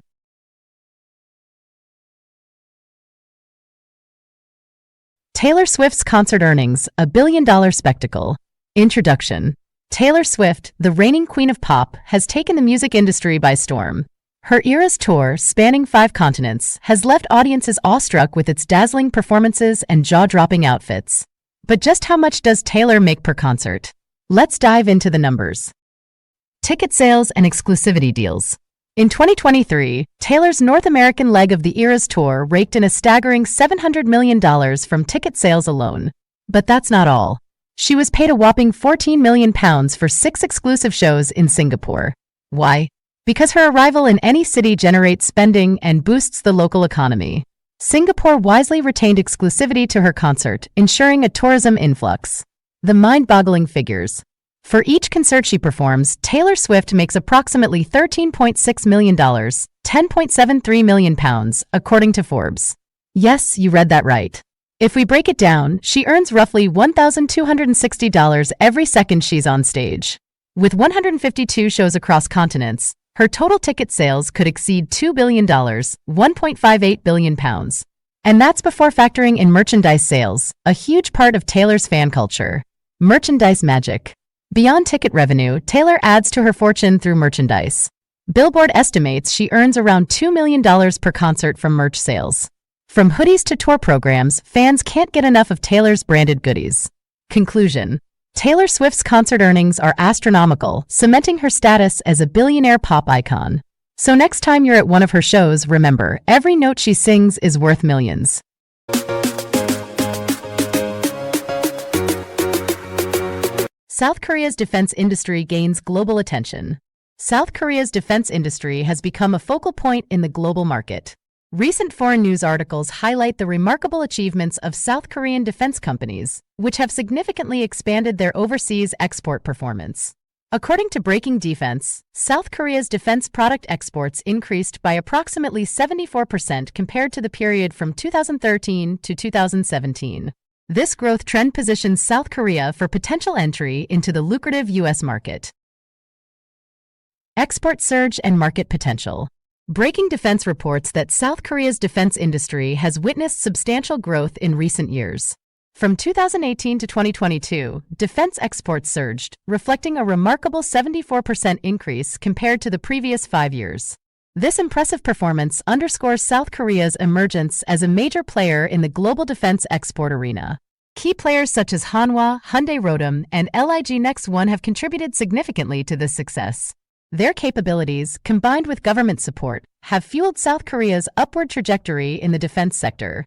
Taylor Swift's concert earnings, a billion-dollar spectacle. Introduction. Taylor Swift, the reigning queen of pop, has taken the music industry by storm. Her Eras tour, spanning 5 continents, has left audiences awestruck with its dazzling performances and jaw-dropping outfits. But just how much does Taylor make per concert? Let's dive into the numbers. Ticket sales and exclusivity deals. In 2023, Taylor's North American leg of the Eras tour raked in a staggering $700 million from ticket sales alone. But that's not all. She was paid a whopping £14 million for 6 exclusive shows in Singapore. Why? Because her arrival in any city generates spending and boosts the local economy. Singapore wisely retained exclusivity to her concert, ensuring a tourism influx. The mind-boggling figures. For each concert she performs, Taylor Swift makes approximately $13.6 million, £10.73 million, according to Forbes. Yes, you read that right. If we break it down, she earns roughly $1,260 every second she's on stage. With 152 shows across continents, her total ticket sales could exceed $2 billion, £1.58 billion. And that's before factoring in merchandise sales, a huge part of Taylor's fan culture. Merchandise magic. Beyond ticket revenue, Taylor adds to her fortune through merchandise. Billboard estimates she earns around $2 million per concert from merch sales. From hoodies to tour programs, fans can't get enough of Taylor's branded goodies. Conclusion. Taylor Swift's concert earnings are astronomical, cementing her status as a billionaire pop icon. So next time you're at one of her shows, remember, every note she sings is worth millions. South Korea's defense industry gains global attention. South Korea's defense industry has become a focal point in the global market. Recent foreign news articles highlight the remarkable achievements of South Korean defense companies, which have significantly expanded their overseas export performance. According to Breaking Defense, South Korea's defense product exports increased by approximately 74% compared to the period from 2013 to 2017. This growth trend positions South Korea for potential entry into the lucrative U.S. market. Export surge and market potential. Breaking Defense reports that South Korea's defense industry has witnessed substantial growth in recent years. From 2018 to 2022, defense exports surged, reflecting a remarkable 74% increase compared to the previous 5 years. This impressive performance underscores South Korea's emergence as a major player in the global defense export arena. Key players such as Hanwha, Hyundai Rotem, and LIG Next One have contributed significantly to this success. Their capabilities, combined with government support, have fueled South Korea's upward trajectory in the defense sector.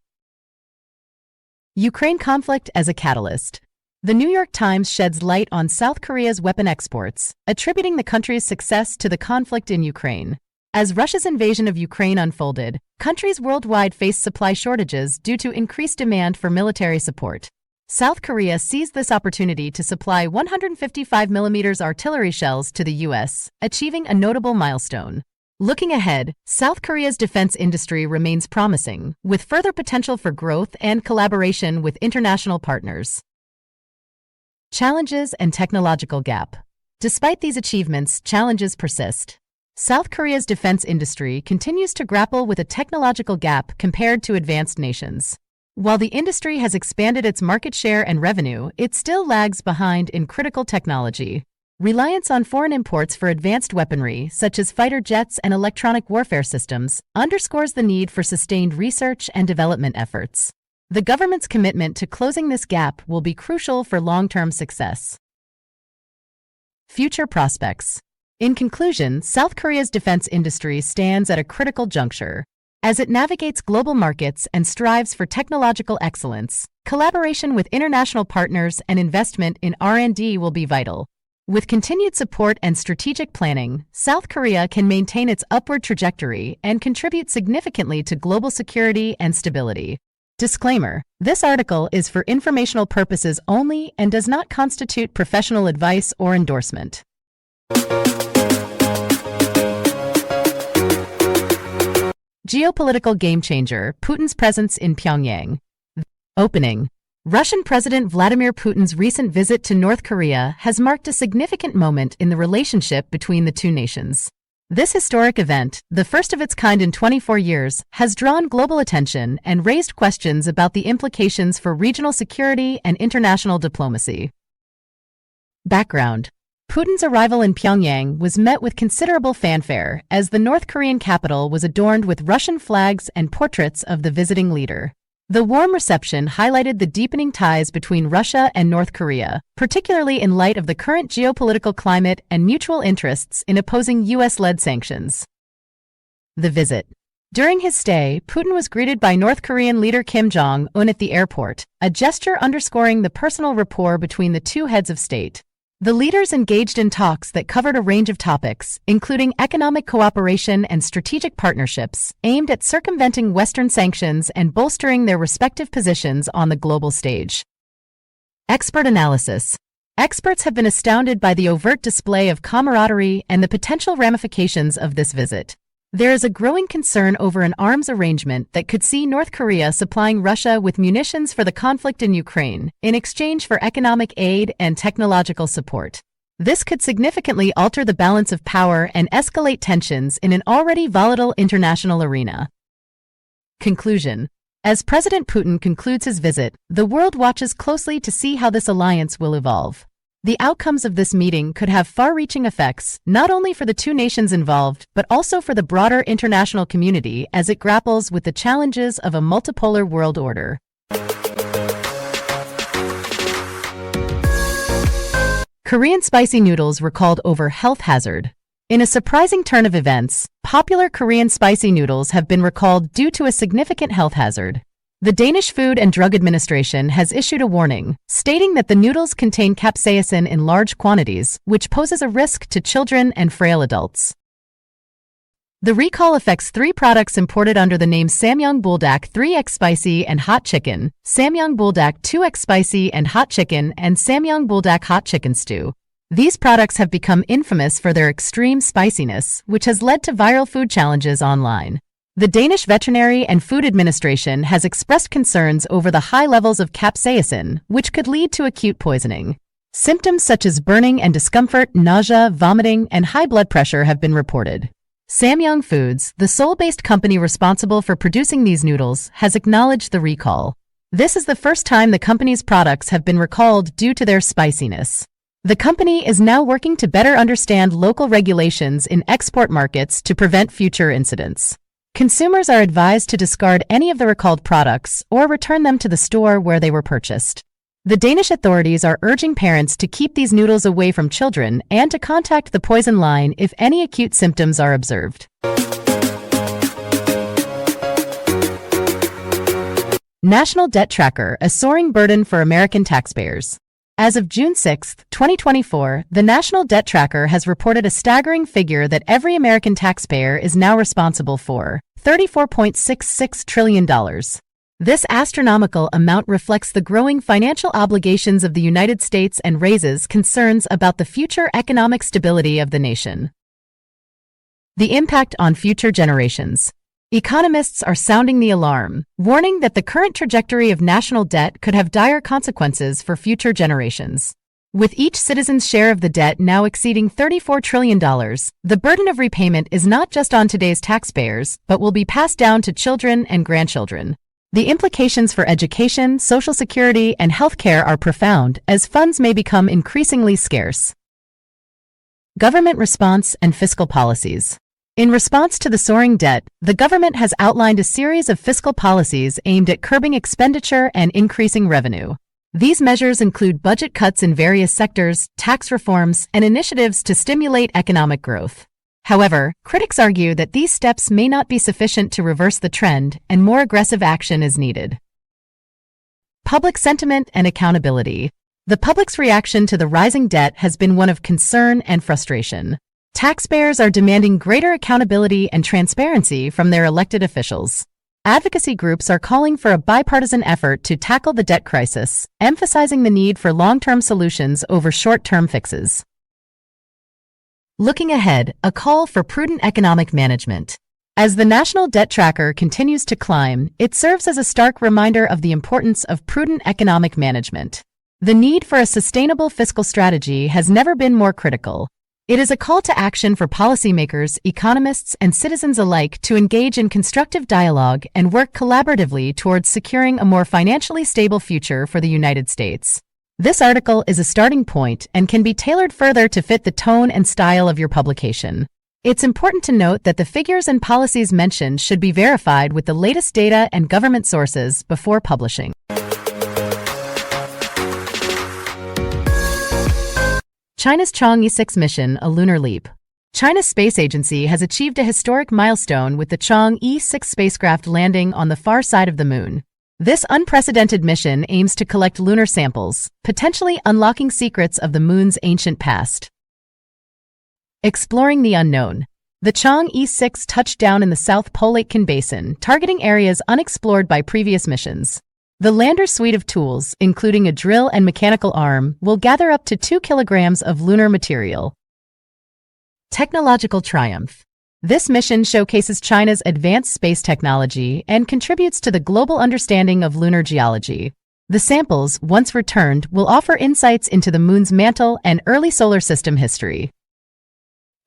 Ukraine conflict as a catalyst. The New York Times sheds light on South Korea's weapon exports, attributing the country's success to the conflict in Ukraine. As Russia's invasion of Ukraine unfolded, countries worldwide faced supply shortages due to increased demand for military support. South Korea seized this opportunity to supply 155mm artillery shells to the U.S., achieving a notable milestone. Looking ahead, South Korea's defense industry remains promising, with further potential for growth and collaboration with international partners. Challenges and technological gap. Despite these achievements, challenges persist. South Korea's defense industry continues to grapple with a technological gap compared to advanced nations. While the industry has expanded its market share and revenue, it still lags behind in critical technology. Reliance on foreign imports for advanced weaponry, such as fighter jets and electronic warfare systems, underscores the need for sustained research and development efforts. The government's commitment to closing this gap will be crucial for long-term success. Future prospects. In conclusion, South Korea's defense industry stands at a critical juncture. As it navigates global markets and strives for technological excellence, collaboration with international partners and investment in R&D will be vital. With continued support and strategic planning, South Korea can maintain its upward trajectory and contribute significantly to global security and stability. Disclaimer: this article is for informational purposes only and does not constitute professional advice or endorsement. Geopolitical game changer: Putin's presence in Pyongyang. Opening. Russian President Vladimir Putin's recent visit to North Korea has marked a significant moment in the relationship between the two nations. This historic event, the first of its kind in 24 years, has drawn global attention and raised questions about the implications for regional security and international diplomacy. Background: Putin's arrival in Pyongyang was met with considerable fanfare as the North Korean capital was adorned with Russian flags and portraits of the visiting leader. The warm reception highlighted the deepening ties between Russia and North Korea, particularly in light of the current geopolitical climate and mutual interests in opposing U.S.-led sanctions. The visit. During his stay, Putin was greeted by North Korean leader Kim Jong-un at the airport, a gesture underscoring the personal rapport between the two heads of state. The leaders engaged in talks that covered a range of topics, including economic cooperation and strategic partnerships, aimed at circumventing Western sanctions and bolstering their respective positions on the global stage. Expert analysis. Experts have been astounded by the overt display of camaraderie and the potential ramifications of this visit. There is a growing concern over an arms arrangement that could see North Korea supplying Russia with munitions for the conflict in Ukraine, in exchange for economic aid and technological support. This could significantly alter the balance of power and escalate tensions in an already volatile international arena. Conclusion. As President Putin concludes his visit, the world watches closely to see how this alliance will evolve. The outcomes of this meeting could have far-reaching effects, not only for the two nations involved, but also for the broader international community as it grapples with the challenges of a multipolar world order. Korean spicy noodles recalled over health hazard. In a surprising turn of events, popular Korean spicy noodles have been recalled due to a significant health hazard. The Danish Food and Drug Administration has issued a warning, stating that the noodles contain capsaicin in large quantities, which poses a risk to children and frail adults. The recall affects 3 products imported under the name Samyang Buldak 3x Spicy and Hot Chicken, Samyang Buldak 2x Spicy and Hot Chicken, and Samyang Buldak Hot Chicken Stew. These products have become infamous for their extreme spiciness, which has led to viral food challenges online. The Danish Veterinary and Food Administration has expressed concerns over the high levels of capsaicin, which could lead to acute poisoning. Symptoms such as burning and discomfort, nausea, vomiting, and high blood pressure have been reported. Samyang Foods, the Seoul-based company responsible for producing these noodles, has acknowledged the recall. This is the first time the company's products have been recalled due to their spiciness. The company is now working to better understand local regulations in export markets to prevent future incidents. Consumers are advised to discard any of the recalled products or return them to the store where they were purchased. The Danish authorities are urging parents to keep these noodles away from children and to contact the poison line if any acute symptoms are observed. National Debt Tracker, a soaring burden for American taxpayers. As of June 6, 2024, the National Debt Tracker has reported a staggering figure that every American taxpayer is now responsible for, $34.66 trillion. This astronomical amount reflects the growing financial obligations of the United States and raises concerns about the future economic stability of the nation. The impact on future generations. Economists are sounding the alarm, warning that the current trajectory of national debt could have dire consequences for future generations. With each citizen's share of the debt now exceeding $34 trillion, the burden of repayment is not just on today's taxpayers, but will be passed down to children and grandchildren. The implications for education, Social Security, and healthcare are profound, as funds may become increasingly scarce. Government response and fiscal policies. In response to the soaring debt, the government has outlined a series of fiscal policies aimed at curbing expenditure and increasing revenue. These measures include budget cuts in various sectors, tax reforms, and initiatives to stimulate economic growth. However, critics argue that these steps may not be sufficient to reverse the trend, and more aggressive action is needed. Public sentiment and accountability. The public's reaction to the rising debt has been one of concern and frustration. Taxpayers are demanding greater accountability and transparency from their elected officials. Advocacy groups are calling for a bipartisan effort to tackle the debt crisis, emphasizing the need for long-term solutions over short-term fixes. Looking ahead, a call for prudent economic management. As the National Debt Tracker continues to climb, it serves as a stark reminder of the importance of prudent economic management. The need for a sustainable fiscal strategy has never been more critical. It is a call to action for policymakers, economists, and citizens alike to engage in constructive dialogue and work collaboratively towards securing a more financially stable future for the United States. This article is a starting point and can be tailored further to fit the tone and style of your publication. It's important to note that the figures and policies mentioned should be verified with the latest data and government sources before publishing. China's Chang'e 6 mission, a lunar leap. China's space agency has achieved a historic milestone with the Chang'e 6 spacecraft landing on the far side of the moon. This unprecedented mission aims to collect lunar samples, potentially unlocking secrets of the moon's ancient past. Exploring the unknown. The Chang'e 6 touched down in the South Pole Aitken Basin, targeting areas unexplored by previous missions. The lander's suite of tools, including a drill and mechanical arm, will gather up to 2 kilograms of lunar material. Technological triumph. This mission showcases China's advanced space technology and contributes to the global understanding of lunar geology. The samples, once returned, will offer insights into the moon's mantle and early solar system history.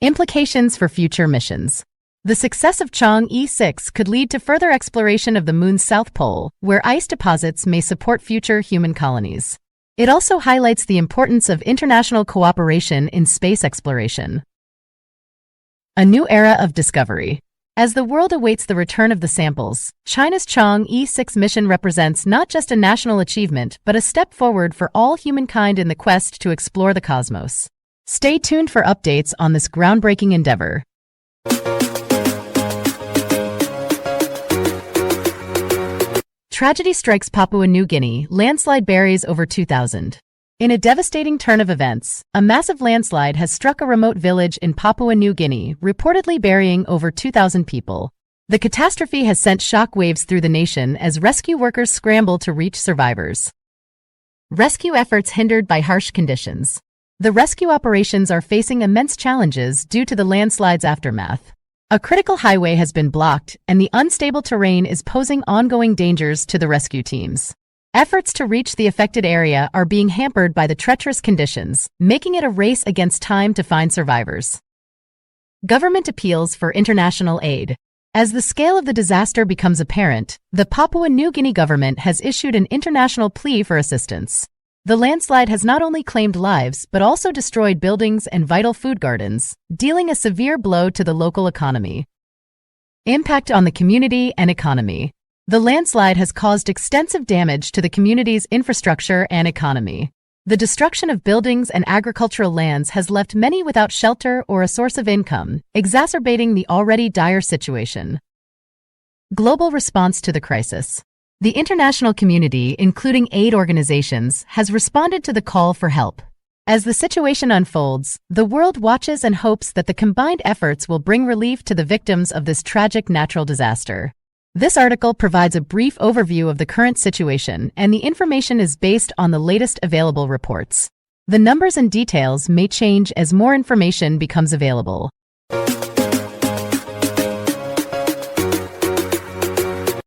Implications for future missions. The success of Chang'e 6 could lead to further exploration of the moon's south pole, where ice deposits may support future human colonies. It also highlights the importance of international cooperation in space exploration. A new era of discovery. As the world awaits the return of the samples, China's Chang'e 6 mission represents not just a national achievement but a step forward for all humankind in the quest to explore the cosmos. Stay tuned for updates on this groundbreaking endeavor. Tragedy strikes Papua New Guinea, landslide buries over 2,000. In a devastating turn of events, a massive landslide has struck a remote village in Papua New Guinea, reportedly burying over 2,000 people. The catastrophe has sent shockwaves through the nation as rescue workers scramble to reach survivors. Rescue efforts hindered by harsh conditions. The rescue operations are facing immense challenges due to the landslide's aftermath. A critical highway has been blocked, and the unstable terrain is posing ongoing dangers to the rescue teams. Efforts to reach the affected area are being hampered by the treacherous conditions, making it a race against time to find survivors. Government appeals for international aid. As the scale of the disaster becomes apparent, the Papua New Guinea government has issued an international plea for assistance. The landslide has not only claimed lives but also destroyed buildings and vital food gardens, dealing a severe blow to the local economy. Impact on the community and economy. The landslide has caused extensive damage to the community's infrastructure and economy. The destruction of buildings and agricultural lands has left many without shelter or a source of income, exacerbating the already dire situation. Global response to the crisis. The international community, including aid organizations, has responded to the call for help. As the situation unfolds, the world watches and hopes that the combined efforts will bring relief to the victims of this tragic natural disaster. This article provides a brief overview of the current situation, and the information is based on the latest available reports. The numbers and details may change as more information becomes available.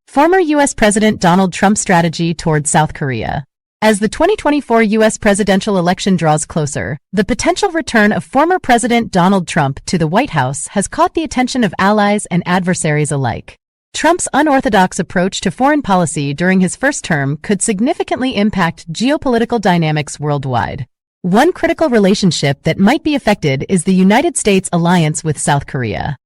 Former U.S. President Donald Trump's strategy toward South Korea. As the 2024 U.S. presidential election draws closer, the potential return of former President Donald Trump to the White House has caught the attention of allies and adversaries alike. Trump's unorthodox approach to foreign policy during his first term could significantly impact geopolitical dynamics worldwide. One critical relationship that might be affected is the United States' alliance with South Korea.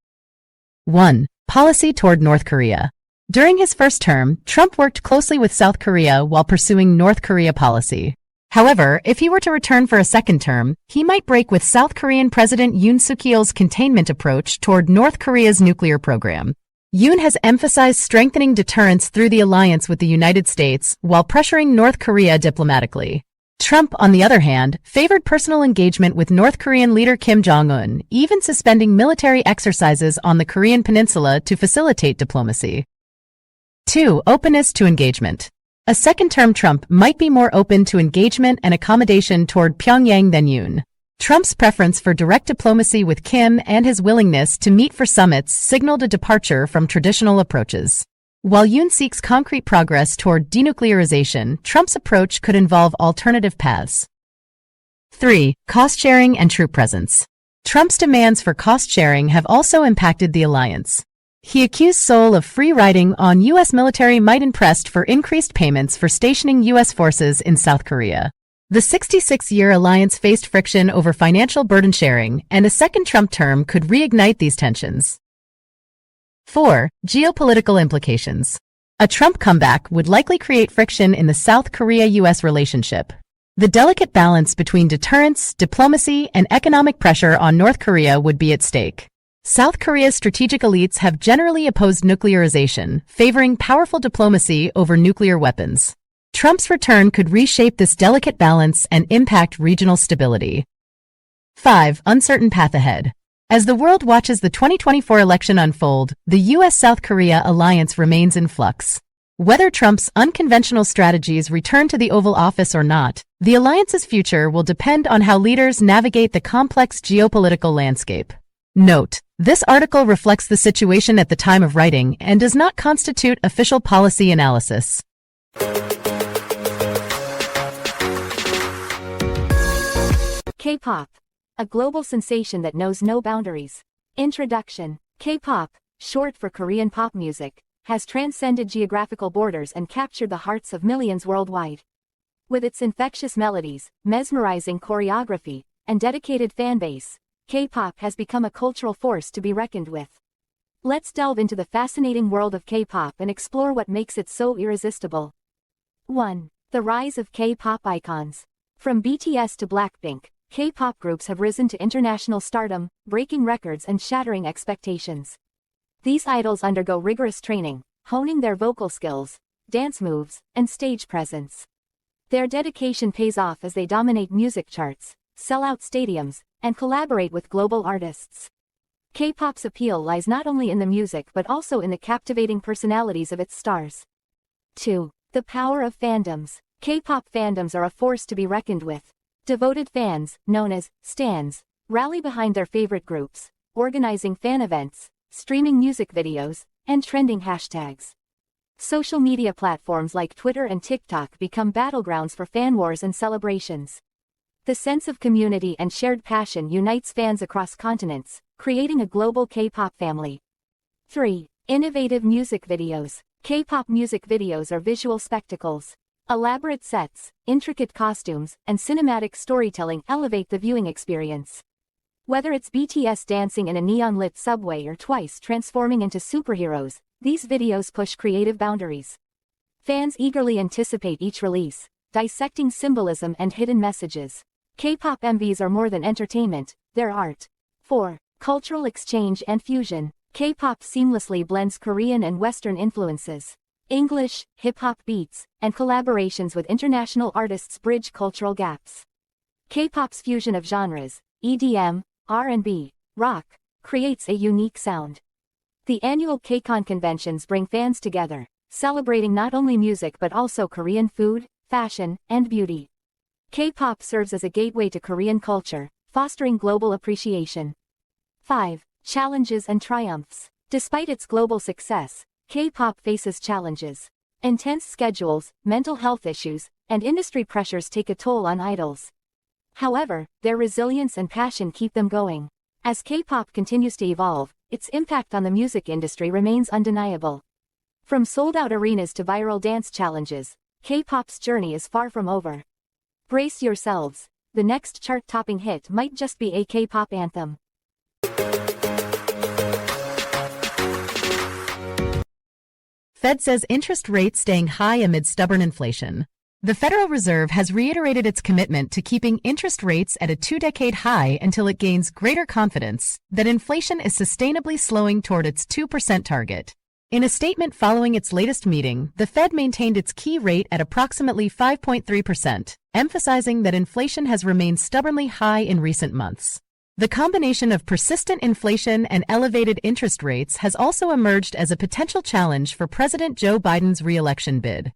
1. Policy toward North Korea. During his first term, Trump worked closely with South Korea while pursuing North Korea policy. However, if he were to return for a second term, he might break with South Korean President Yoon Suk-yeol's containment approach toward North Korea's nuclear program. Yoon has emphasized strengthening deterrence through the alliance with the United States while pressuring North Korea diplomatically. Trump, on the other hand, favored personal engagement with North Korean leader Kim Jong-un, even suspending military exercises on the Korean peninsula to facilitate diplomacy. 2. Openness to engagement. A second-term Trump might be more open to engagement and accommodation toward Pyongyang than Yoon. Trump's preference for direct diplomacy with Kim and his willingness to meet for summits signaled a departure from traditional approaches. While Yoon seeks concrete progress toward denuclearization, Trump's approach could involve alternative paths. 3. Cost-sharing and troop presence. Trump's demands for cost-sharing have also impacted the alliance. He accused Seoul of free-riding on U.S. military might and pressed for increased payments for stationing U.S. forces in South Korea. The 66-year alliance faced friction over financial burden sharing, and a second Trump term could reignite these tensions. 4. Geopolitical implications. A Trump comeback would likely create friction in the South Korea-U.S. relationship. The delicate balance between deterrence, diplomacy, and economic pressure on North Korea would be at stake. South Korea's strategic elites have generally opposed nuclearization, favoring powerful diplomacy over nuclear weapons. Trump's return could reshape this delicate balance and impact regional stability. 5. Uncertain path ahead. As the world watches the 2024 election unfold, the U.S.-South Korea alliance remains in flux. Whether Trump's unconventional strategies return to the Oval Office or not, the alliance's future will depend on how leaders navigate the complex geopolitical landscape. Note: this article reflects the situation at the time of writing and does not constitute official policy analysis. K-pop, a global sensation that knows no boundaries. Introduction. K-pop, short for Korean pop music, has transcended geographical borders and captured the hearts of millions worldwide. With its infectious melodies, mesmerizing choreography, and dedicated fanbase, K-pop has become a cultural force to be reckoned with. Let's delve into the fascinating world of K-pop and explore what makes it so irresistible. 1. The rise of K-pop icons. From BTS to Blackpink, K-pop groups have risen to international stardom, breaking records and shattering expectations. These idols undergo rigorous training, honing their vocal skills, dance moves, and stage presence. Their dedication pays off as they dominate music charts, sell out stadiums, and collaborate with global artists. K-pop's appeal lies not only in the music but also in the captivating personalities of its stars. 2. The power of fandoms. K-pop fandoms are a force to be reckoned with. Devoted fans, known as stans, rally behind their favorite groups, organizing fan events, streaming music videos, and trending hashtags. Social media platforms like Twitter and TikTok become battlegrounds for fan wars and celebrations. The sense of community and shared passion unites fans across continents, creating a global K-pop family. 3. Innovative music videos. K-pop music videos are visual spectacles. Elaborate sets, intricate costumes, and cinematic storytelling elevate the viewing experience. Whether it's BTS dancing in a neon-lit subway or Twice transforming into superheroes, these videos push creative boundaries. Fans eagerly anticipate each release, dissecting symbolism and hidden messages. K-pop MVs are more than entertainment, they're art. 4. Cultural exchange and fusion. K-pop seamlessly blends Korean and Western influences. English, hip-hop beats, and collaborations with international artists bridge cultural gaps. K-pop's fusion of genres, EDM, R&B, rock, creates a unique sound. The annual K-Con conventions bring fans together, celebrating not only music but also Korean food, fashion, and beauty. K-pop serves as a gateway to Korean culture, fostering global appreciation. 5. Challenges and triumphs. Despite its global success, K-pop faces challenges. Intense schedules, mental health issues, and industry pressures take a toll on idols. However, their resilience and passion keep them going. As K-pop continues to evolve, its impact on the music industry remains undeniable. From sold-out arenas to viral dance challenges, K-pop's journey is far from over. Brace yourselves. The next chart-topping hit might just be a K-pop anthem. Fed says interest rates staying high amid stubborn inflation. The Federal Reserve has reiterated its commitment to keeping interest rates at a two-decade high until it gains greater confidence that inflation is sustainably slowing toward its 2% target. In a statement following its latest meeting, the Fed maintained its key rate at approximately 5.3%, emphasizing that inflation has remained stubbornly high in recent months. The combination of persistent inflation and elevated interest rates has also emerged as a potential challenge for President Joe Biden's re-election bid.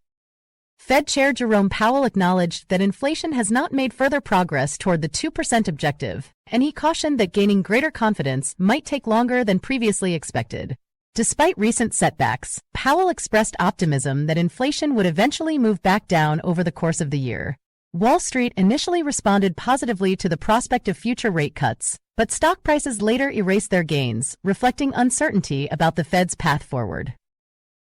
Fed Chair Jerome Powell acknowledged that inflation has not made further progress toward the 2% objective, and he cautioned that gaining greater confidence might take longer than previously expected. Despite recent setbacks, Powell expressed optimism that inflation would eventually move back down over the course of the year. Wall Street initially responded positively to the prospect of future rate cuts, but stock prices later erased their gains, reflecting uncertainty about the Fed's path forward.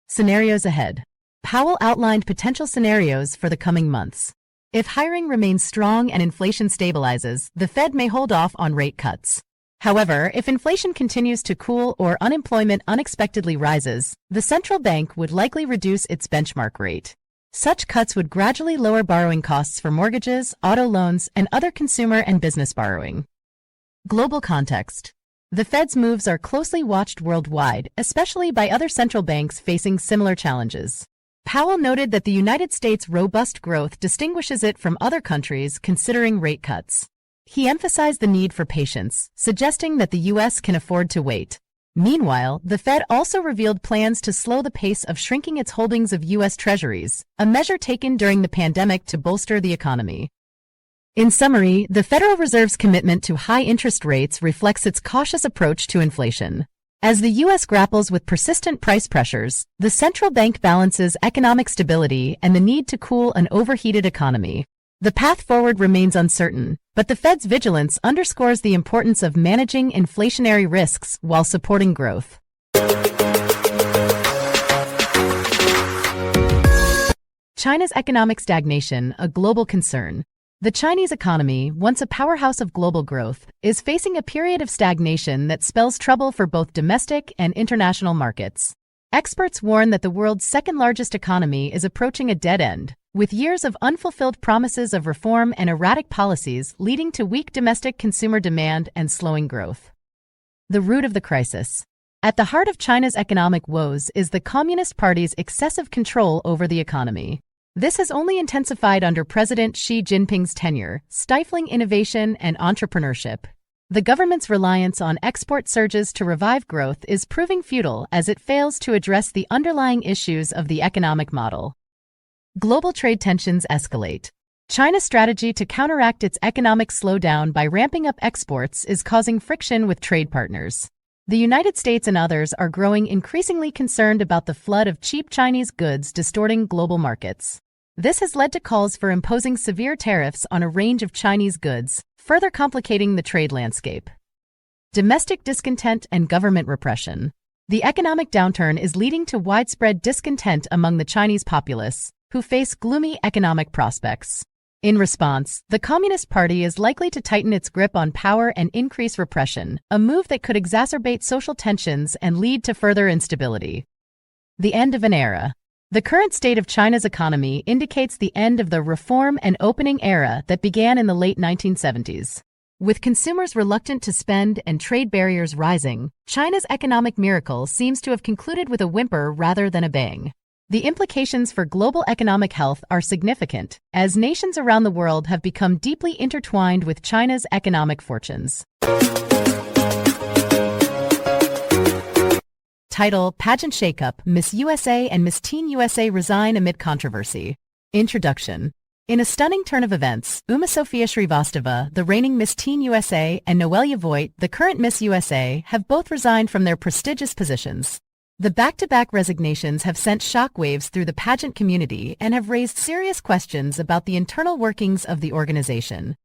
Scenarios ahead. Powell outlined potential scenarios for the coming months. If hiring remains strong and inflation stabilizes, the Fed may hold off on rate cuts. However, if inflation continues to cool or unemployment unexpectedly rises, the central bank would likely reduce its benchmark rate. Such cuts would gradually lower borrowing costs for mortgages, auto loans, and other consumer and business borrowing. Global context. The Fed's moves are closely watched worldwide, especially by other central banks facing similar challenges. Powell noted that the United States' robust growth distinguishes it from other countries considering rate cuts. He emphasized the need for patience, suggesting that the U.S. can afford to wait. Meanwhile, the Fed also revealed plans to slow the pace of shrinking its holdings of U.S. Treasuries, a measure taken during the pandemic to bolster the economy. In summary, the Federal Reserve's commitment to high interest rates reflects its cautious approach to inflation. As the U.S. grapples with persistent price pressures, the central bank balances economic stability and the need to cool an overheated economy. The path forward remains uncertain, but the Fed's vigilance underscores the importance of managing inflationary risks while supporting growth. China's economic stagnation, a global concern. The Chinese economy, once a powerhouse of global growth, is facing a period of stagnation that spells trouble for both domestic and international markets. Experts warn that the world's second-largest economy is approaching a dead end, with years of unfulfilled promises of reform and erratic policies leading to weak domestic consumer demand and slowing growth. The root of the crisis. At the heart of China's economic woes is the Communist Party's excessive control over the economy. This has only intensified under President Xi Jinping's tenure, stifling innovation and entrepreneurship. The government's reliance on export surges to revive growth is proving futile as it fails to address the underlying issues of the economic model. Global trade tensions escalate. China's strategy to counteract its economic slowdown by ramping up exports is causing friction with trade partners. The United States and others are growing increasingly concerned about the flood of cheap Chinese goods distorting global markets. This has led to calls for imposing severe tariffs on a range of Chinese goods, further complicating the trade landscape. Domestic discontent and government repression. The economic downturn is leading to widespread discontent among the Chinese populace, who face gloomy economic prospects. In response, the Communist Party is likely to tighten its grip on power and increase repression, a move that could exacerbate social tensions and lead to further instability. The end of an era. The current state of China's economy indicates the end of the reform and opening era that began in the late 1970s. With consumers reluctant to spend and trade barriers rising, China's economic miracle seems to have concluded with a whimper rather than a bang. The implications for global economic health are significant, as nations around the world have become deeply intertwined with China's economic fortunes. Title: Pageant Shakeup, Miss USA and Miss Teen USA resign amid controversy. Introduction. In a stunning turn of events, Uma Sofia Srivastava, the reigning Miss Teen USA, and Noelia Voigt, the current Miss USA, have both resigned from their prestigious positions. The back-to-back resignations have sent shockwaves through the pageant community and have raised serious questions about the internal workings of the organization.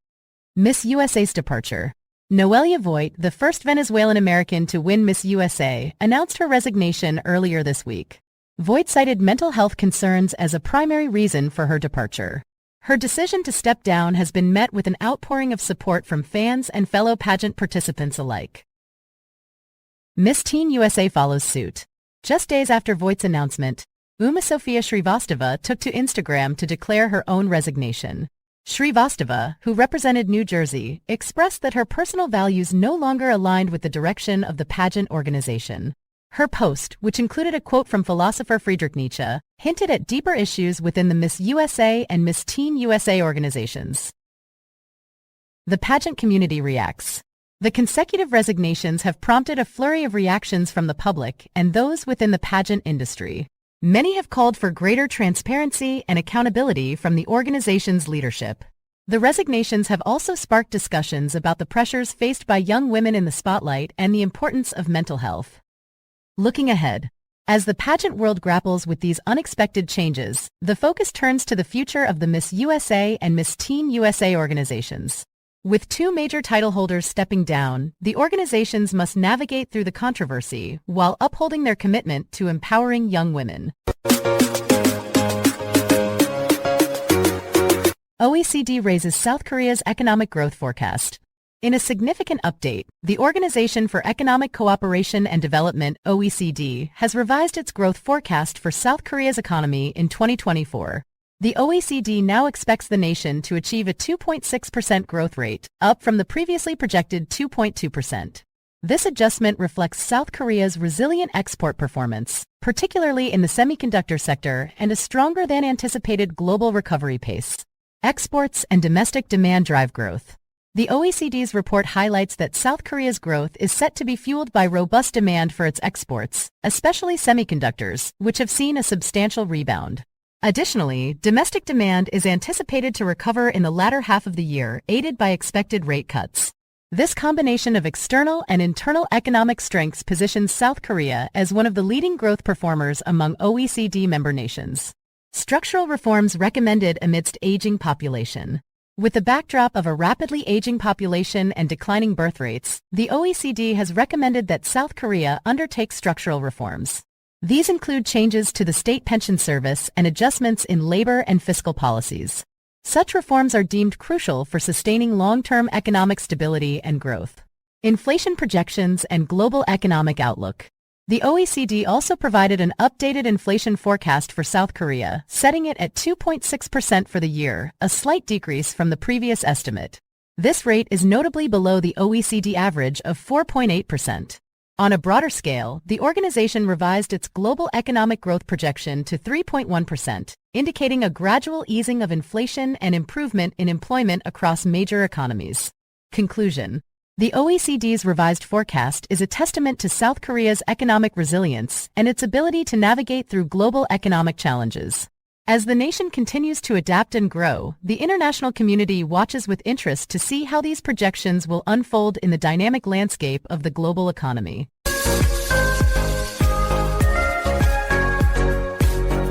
Miss USA's departure. Noelia Voigt, the first Venezuelan American to win Miss USA, announced her resignation earlier this week. Voigt cited mental health concerns as a primary reason for her departure. Her decision to step down has been met with an outpouring of support from fans and fellow pageant participants alike. Miss Teen USA follows suit. Just days after Voigt's announcement, Uma Sofia Srivastava took to Instagram to declare her own resignation. Srivastava, who represented New Jersey, expressed that her personal values no longer aligned with the direction of the pageant organization. Her post, which included a quote from philosopher Friedrich Nietzsche, hinted at deeper issues within the Miss USA and Miss Teen USA organizations. The pageant community reacts. The consecutive resignations have prompted a flurry of reactions from the public and those within the pageant industry. Many have called for greater transparency and accountability from the organization's leadership. The resignations have also sparked discussions about the pressures faced by young women in the spotlight and the importance of mental health. Looking ahead. As the pageant world grapples with these unexpected changes, the focus turns to the future of the Miss USA and Miss Teen USA organizations. With two major title holders stepping down, the organizations must navigate through the controversy while upholding their commitment to empowering young women. OECD raises South Korea's economic growth forecast. In a significant update, the Organization for Economic Cooperation and Development, OECD, has revised its growth forecast for South Korea's economy in 2024. The OECD now expects the nation to achieve a 2.6% growth rate, up from the previously projected 2.2%. This adjustment reflects South Korea's resilient export performance, particularly in the semiconductor sector, and a stronger than anticipated global recovery pace. Exports and domestic demand drive growth. The OECD's report highlights that South Korea's growth is set to be fueled by robust demand for its exports, especially semiconductors, which have seen a substantial rebound. Additionally, domestic demand is anticipated to recover in the latter half of the year, aided by expected rate cuts. This combination of external and internal economic strengths positions South Korea as one of the leading growth performers among OECD member nations. Structural reforms recommended amidst aging population. With the backdrop of a rapidly aging population and declining birth rates, the OECD has recommended that South Korea undertake structural reforms. These include changes to the state pension service and adjustments in labor and fiscal policies. Such reforms are deemed crucial for sustaining long-term economic stability and growth. Inflation projections and global economic outlook. The OECD also provided an updated inflation forecast for South Korea, setting it at 2.6% for the year, a slight decrease from the previous estimate. This rate is notably below the OECD average of 4.8%. On a broader scale, the organization revised its global economic growth projection to 3.1%, indicating a gradual easing of inflation and improvement in employment across major economies. Conclusion. The OECD's revised forecast is a testament to South Korea's economic resilience and its ability to navigate through global economic challenges. As the nation continues to adapt and grow, the international community watches with interest to see how these projections will unfold in the dynamic landscape of the global economy.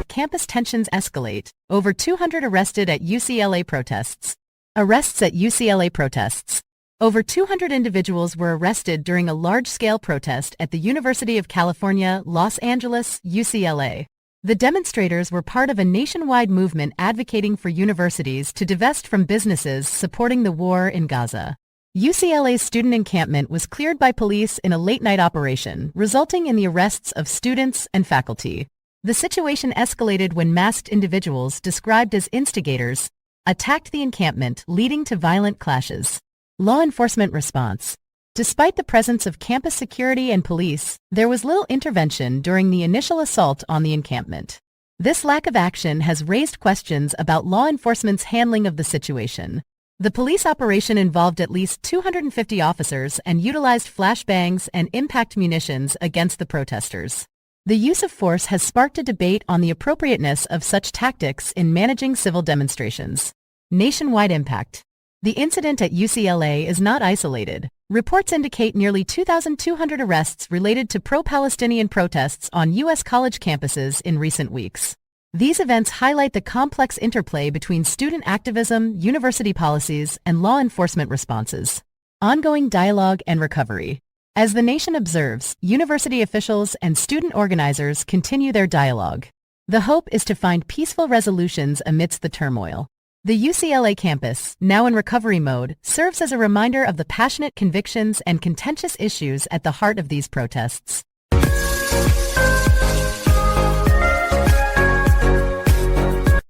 Campus tensions escalate. Over 200 arrested at UCLA protests. Arrests at UCLA protests. Over 200 individuals were arrested during a large-scale protest at the University of California, Los Angeles, UCLA. The demonstrators were part of a nationwide movement advocating for universities to divest from businesses supporting the war in Gaza. UCLA's student encampment was cleared by police in a late-night operation, resulting in the arrests of students and faculty. The situation escalated when masked individuals, described as instigators, attacked the encampment, leading to violent clashes. Law enforcement response. Despite the presence of campus security and police, there was little intervention during the initial assault on the encampment. This lack of action has raised questions about law enforcement's handling of the situation. The police operation involved at least 250 officers and utilized flashbangs and impact munitions against the protesters. The use of force has sparked a debate on the appropriateness of such tactics in managing civil demonstrations. Nationwide impact. The incident at UCLA is not isolated. Reports indicate nearly 2,200 arrests related to pro-Palestinian protests on U.S. college campuses in recent weeks. These events highlight the complex interplay between student activism, university policies, and law enforcement responses. Ongoing dialogue and recovery. As the nation observes, university officials and student organizers continue their dialogue. The hope is to find peaceful resolutions amidst the turmoil. The UCLA campus, now in recovery mode, serves as a reminder of the passionate convictions and contentious issues at the heart of these protests.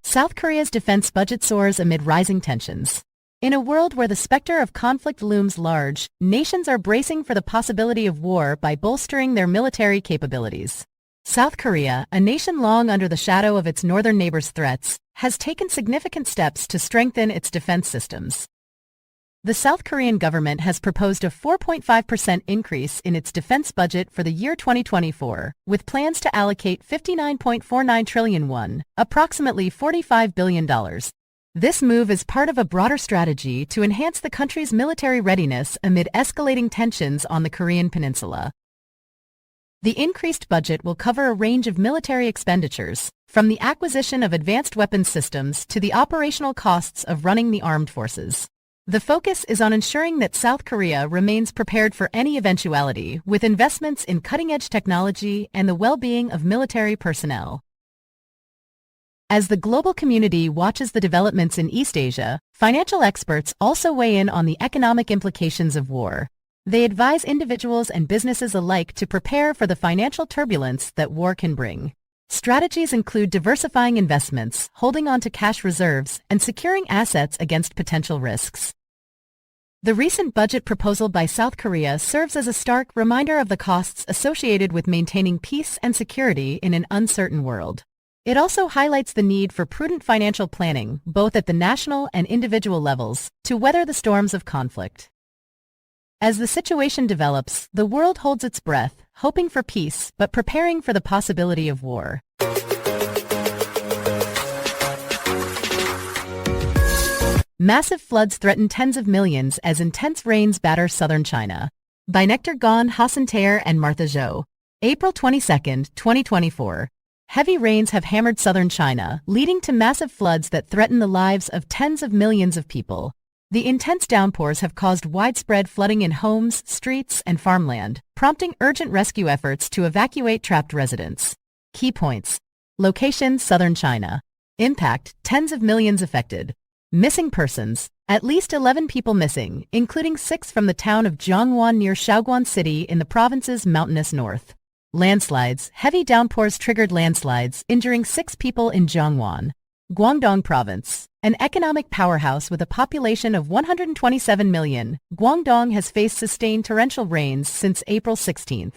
South Korea's defense budget soars amid rising tensions. In a world where the specter of conflict looms large, nations are bracing for the possibility of war by bolstering their military capabilities. South Korea, a nation long under the shadow of its northern neighbors' threats, has taken significant steps to strengthen its defense systems. The South Korean government has proposed a 4.5% increase in its defense budget for the year 2024, with plans to allocate 59.49 trillion won, approximately $45 billion. This move is part of a broader strategy to enhance the country's military readiness amid escalating tensions on the Korean peninsula. The increased budget will cover a range of military expenditures, from the acquisition of advanced weapons systems to the operational costs of running the armed forces. The focus is on ensuring that South Korea remains prepared for any eventuality, with investments in cutting-edge technology and the well-being of military personnel. As the global community watches the developments in East Asia, financial experts also weigh in on the economic implications of war. They advise individuals and businesses alike to prepare for the financial turbulence that war can bring. Strategies include diversifying investments, holding on to cash reserves, and securing assets against potential risks. The recent budget proposal by South Korea serves as a stark reminder of the costs associated with maintaining peace and security in an uncertain world. It also highlights the need for prudent financial planning, both at the national and individual levels, to weather the storms of conflict. As the situation develops, the world holds its breath, hoping for peace but preparing for the possibility of war. Massive floods threaten tens of millions as intense rains batter southern China. By Nectar Gon, Hassan Tayer, and Martha Zhou. April 22, 2024. Heavy rains have hammered southern China, leading to massive floods that threaten the lives of tens of millions of people. The intense downpours have caused widespread flooding in homes, streets, and farmland, prompting urgent rescue efforts to evacuate trapped residents. Key points. Location: southern China. Impact: tens of millions affected. Missing persons: at least 11 people missing, including 6 from the town of Jiangwan near Shaoguan City in the province's mountainous north. Landslides: heavy downpours triggered landslides, injuring 6 people in Jiangwan, Guangdong Province. An economic powerhouse with a population of 127 million, Guangdong has faced sustained torrential rains since April 16.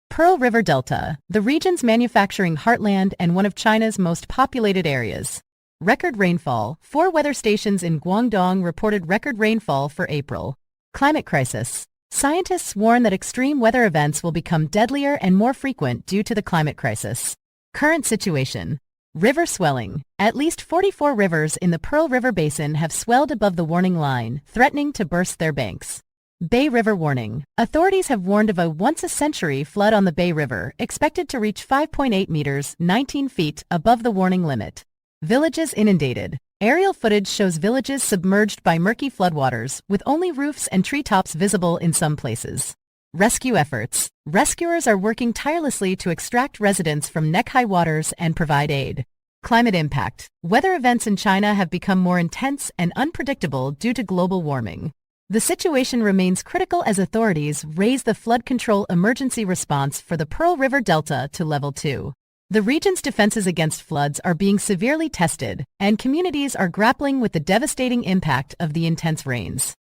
Pearl River Delta, the region's manufacturing heartland and one of China's most populated areas. Record rainfall: 4 weather stations in Guangdong reported record rainfall for April. Climate crisis. Scientists warn that extreme weather events will become deadlier and more frequent due to the climate crisis. Current situation. River swelling. At least 44 rivers in the Pearl River Basin have swelled above the warning line, threatening to burst their banks. Bay River warning. Authorities have warned of a once-a-century flood on the Bay River, expected to reach 5.8 meters, 19 feet, above the warning limit. Villages inundated. Aerial footage shows villages submerged by murky floodwaters, with only roofs and treetops visible in some places. Rescue efforts. Rescuers are working tirelessly to extract residents from neck-high waters and provide aid. Climate impact. Weather events in China have become more intense and unpredictable due to global warming. The situation remains critical as authorities raise the flood control emergency response for the Pearl River Delta to level 2. The region's defenses against floods are being severely tested, and communities are grappling with the devastating impact of the intense rains.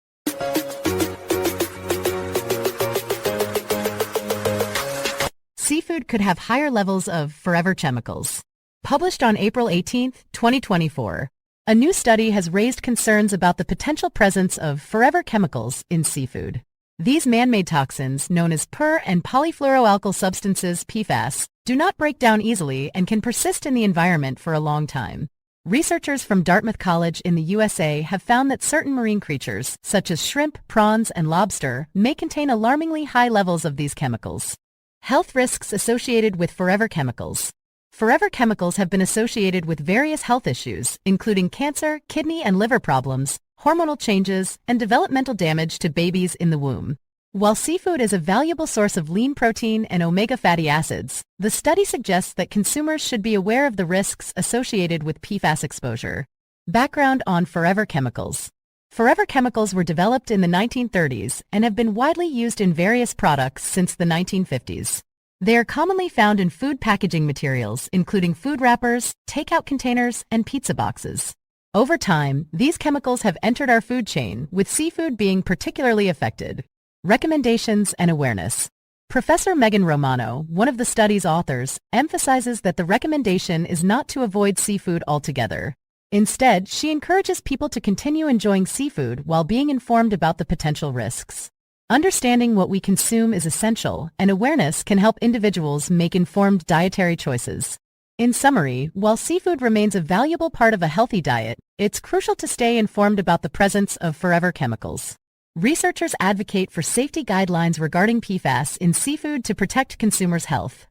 Seafood could have higher levels of forever chemicals. Published on April 18, 2024, a new study has raised concerns about the potential presence of forever chemicals in seafood. These man-made toxins, known as per- and polyfluoroalkyl substances (PFAS), do not break down easily and can persist in the environment for a long time. Researchers from Dartmouth College in the USA have found that certain marine creatures, such as shrimp, prawns, and lobster, may contain alarmingly high levels of these chemicals. Health risks associated with forever chemicals. Forever chemicals have been associated with various health issues, including cancer, kidney and liver problems, hormonal changes, and developmental damage to babies in the womb. While seafood is a valuable source of lean protein and omega fatty acids, the study suggests that consumers should be aware of the risks associated with PFAS exposure. Background on forever chemicals. Forever chemicals were developed in the 1930s and have been widely used in various products since the 1950s. They are commonly found in food packaging materials, including food wrappers, takeout containers, and pizza boxes. Over time, these chemicals have entered our food chain, with seafood being particularly affected. Recommendations and awareness. Professor Megan Romano, one of the study's authors, emphasizes that the recommendation is not to avoid seafood altogether. Instead, she encourages people to continue enjoying seafood while being informed about the potential risks. Understanding what we consume is essential, and awareness can help individuals make informed dietary choices. In summary, while seafood remains a valuable part of a healthy diet, it's crucial to stay informed about the presence of forever chemicals. Researchers advocate for safety guidelines regarding PFAS in seafood to protect consumers' health.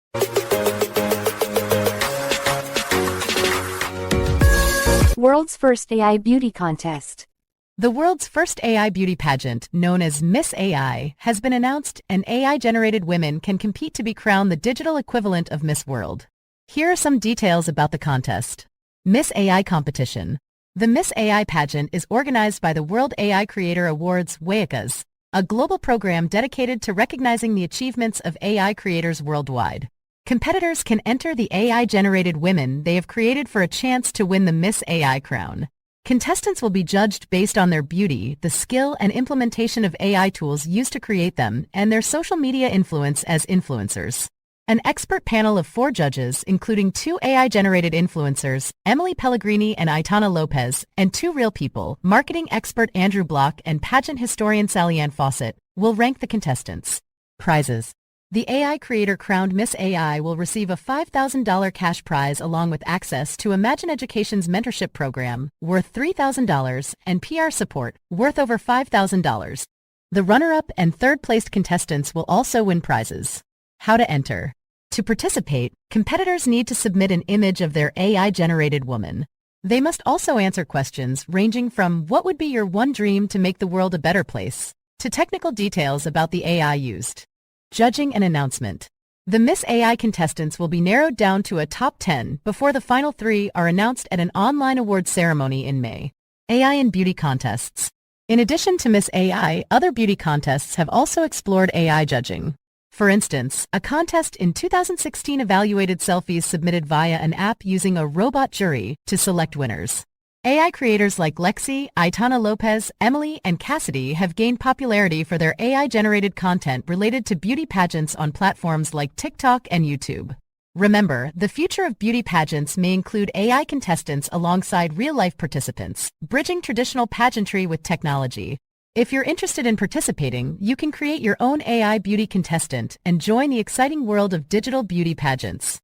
World's first AI beauty contest. The world's first AI beauty pageant, known as Miss AI, has been announced, and AI-generated women can compete to be crowned the digital equivalent of Miss World. Here are some details about the contest. Miss AI competition. The Miss AI pageant is organized by the World AI Creator Awards (WAICAs), a global program dedicated to recognizing the achievements of AI creators worldwide. Competitors can enter the AI-generated women they have created for a chance to win the Miss AI crown. Contestants will be judged based on their beauty, the skill and implementation of AI tools used to create them, and their social media influence as influencers. An expert panel of 4 judges, including 2 AI-generated influencers, Emily Pellegrini and Aitana Lopez, and 2 real people, marketing expert Andrew Block and pageant historian Sally-Ann Fawcett, will rank the contestants. Prizes. The AI creator crowned Miss AI will receive a $5,000 cash prize along with access to Imagine Education's mentorship program, worth $3,000, and PR support, worth over $5,000. The runner-up and third-placed contestants will also win prizes. How to enter. To participate, competitors need to submit an image of their AI-generated woman. They must also answer questions ranging from what would be your one dream to make the world a better place, to technical details about the AI used. Judging and announcement. The Miss AI contestants will be narrowed down to a top 10 before the final 3 are announced at an online awards ceremony in May. AI and beauty contests. In addition to Miss AI, other beauty contests have also explored AI judging. For instance, a contest in 2016 evaluated selfies submitted via an app using a robot jury to select winners. AI creators like Lexi, Aitana Lopez, Emily, and Cassidy have gained popularity for their AI-generated content related to beauty pageants on platforms like TikTok and YouTube. Remember, the future of beauty pageants may include AI contestants alongside real-life participants, bridging traditional pageantry with technology. If you're interested in participating, you can create your own AI beauty contestant and join the exciting world of digital beauty pageants.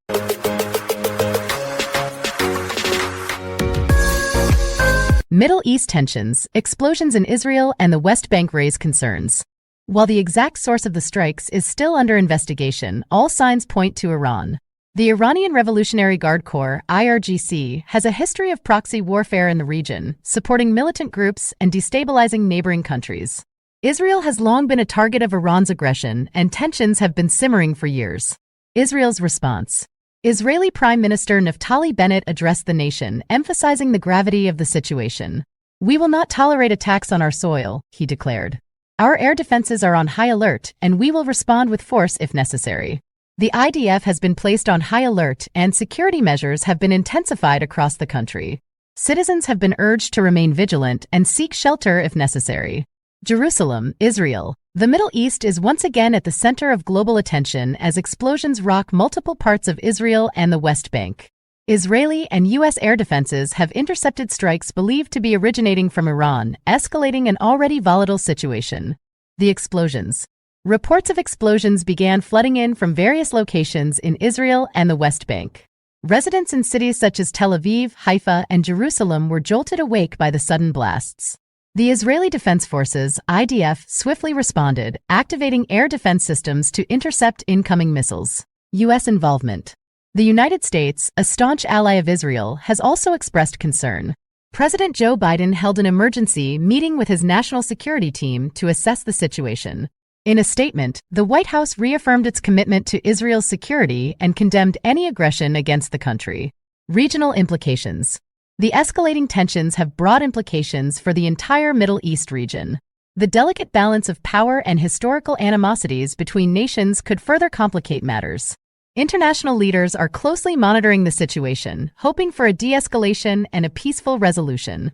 Middle East tensions, explosions in Israel and the West Bank raise concerns. While the exact source of the strikes is still under investigation, all signs point to Iran. The Iranian Revolutionary Guard Corps, IRGC, has a history of proxy warfare in the region, supporting militant groups and destabilizing neighboring countries. Israel has long been a target of Iran's aggression, and tensions have been simmering for years. Israel's response. Israeli Prime Minister Naftali Bennett addressed the nation, emphasizing the gravity of the situation. "We will not tolerate attacks on our soil," he declared. "Our air defenses are on high alert, and we will respond with force if necessary." The IDF has been placed on high alert, and security measures have been intensified across the country. Citizens have been urged to remain vigilant and seek shelter if necessary. Jerusalem, Israel. The Middle East is once again at the center of global attention as explosions rock multiple parts of Israel and the West Bank. Israeli and U.S. air defenses have intercepted strikes believed to be originating from Iran, escalating an already volatile situation. The explosions. Reports of explosions began flooding in from various locations in Israel and the West Bank. Residents in cities such as Tel Aviv, Haifa, and Jerusalem were jolted awake by the sudden blasts. The Israeli Defense Forces, IDF, swiftly responded, activating air defense systems to intercept incoming missiles. U.S. involvement. The United States, a staunch ally of Israel, has also expressed concern. President Joe Biden held an emergency meeting with his national security team to assess the situation. In a statement, the White House reaffirmed its commitment to Israel's security and condemned any aggression against the country. Regional implications. The escalating tensions have broad implications for the entire Middle East region. The delicate balance of power and historical animosities between nations could further complicate matters. International leaders are closely monitoring the situation, hoping for a de-escalation and a peaceful resolution.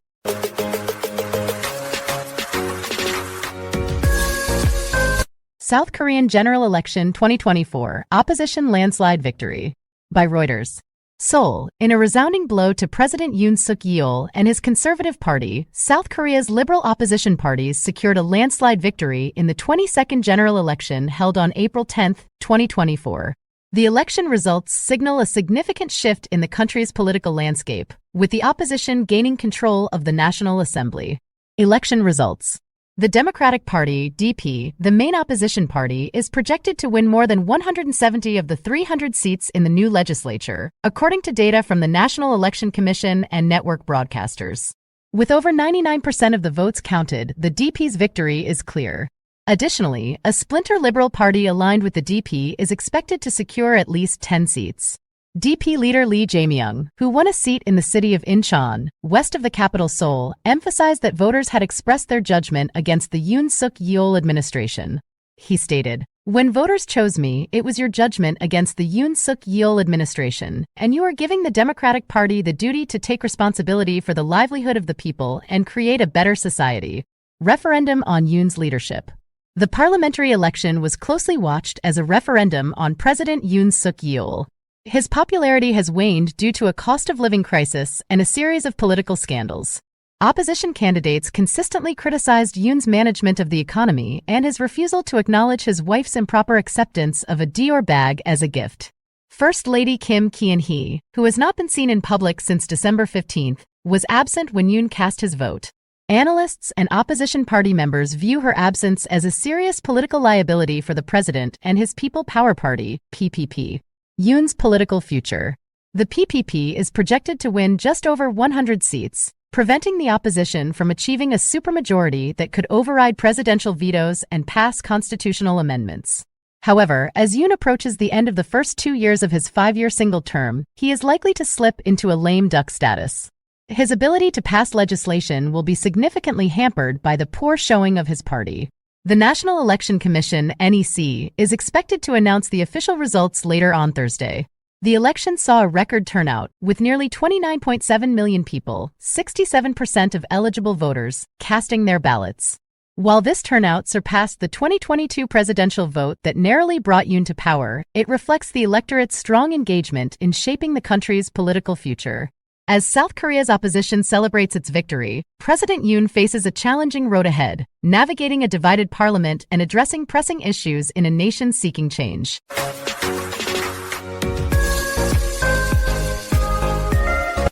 South Korean General Election 2024, Opposition Landslide Victory. By Reuters. Seoul, in a resounding blow to President Yoon Suk-yeol and his Conservative Party, South Korea's liberal opposition parties secured a landslide victory in the 22nd general election held on April 10, 2024. The election results signal a significant shift in the country's political landscape, with the opposition gaining control of the National Assembly. Election results. The Democratic Party, DP, the main opposition party, is projected to win more than 170 of the 300 seats in the new legislature, according to data from the National Election Commission and network broadcasters. With over 99% of the votes counted, the DP's victory is clear. Additionally, a splinter Liberal Party aligned with the DP is expected to secure at least 10 seats. DP leader Lee Jae-myung, who won a seat in the city of Incheon, west of the capital Seoul, emphasized that voters had expressed their judgment against the Yoon Suk-yeol administration. He stated, "When voters chose me, it was your judgment against the Yoon Suk-yeol administration, and you are giving the Democratic Party the duty to take responsibility for the livelihood of the people and create a better society." Referendum on Yoon's leadership. The parliamentary election was closely watched as a referendum on President Yoon Suk-yeol. His popularity has waned due to a cost-of-living crisis and a series of political scandals. Opposition candidates consistently criticized Yoon's management of the economy and his refusal to acknowledge his wife's improper acceptance of a Dior bag as a gift. First Lady Kim Kyeon-hee, who has not been seen in public since December 15, was absent when Yoon cast his vote. Analysts and opposition party members view her absence as a serious political liability for the president and his People Power Party, PPP. Yoon's political future. The PPP is projected to win just over 100 seats, preventing the opposition from achieving a supermajority that could override presidential vetoes and pass constitutional amendments. However, as Yoon approaches the end of the first 2 years of his 5-year single term, he is likely to slip into a lame duck status. His ability to pass legislation will be significantly hampered by the poor showing of his party. The National Election Commission, NEC, is expected to announce the official results later on Thursday. The election saw a record turnout, with nearly 29.7 million people, 67% of eligible voters, casting their ballots. While this turnout surpassed the 2022 presidential vote that narrowly brought Yoon to power, it reflects the electorate's strong engagement in shaping the country's political future. As South Korea's opposition celebrates its victory, President Yoon faces a challenging road ahead, navigating a divided parliament and addressing pressing issues in a nation seeking change.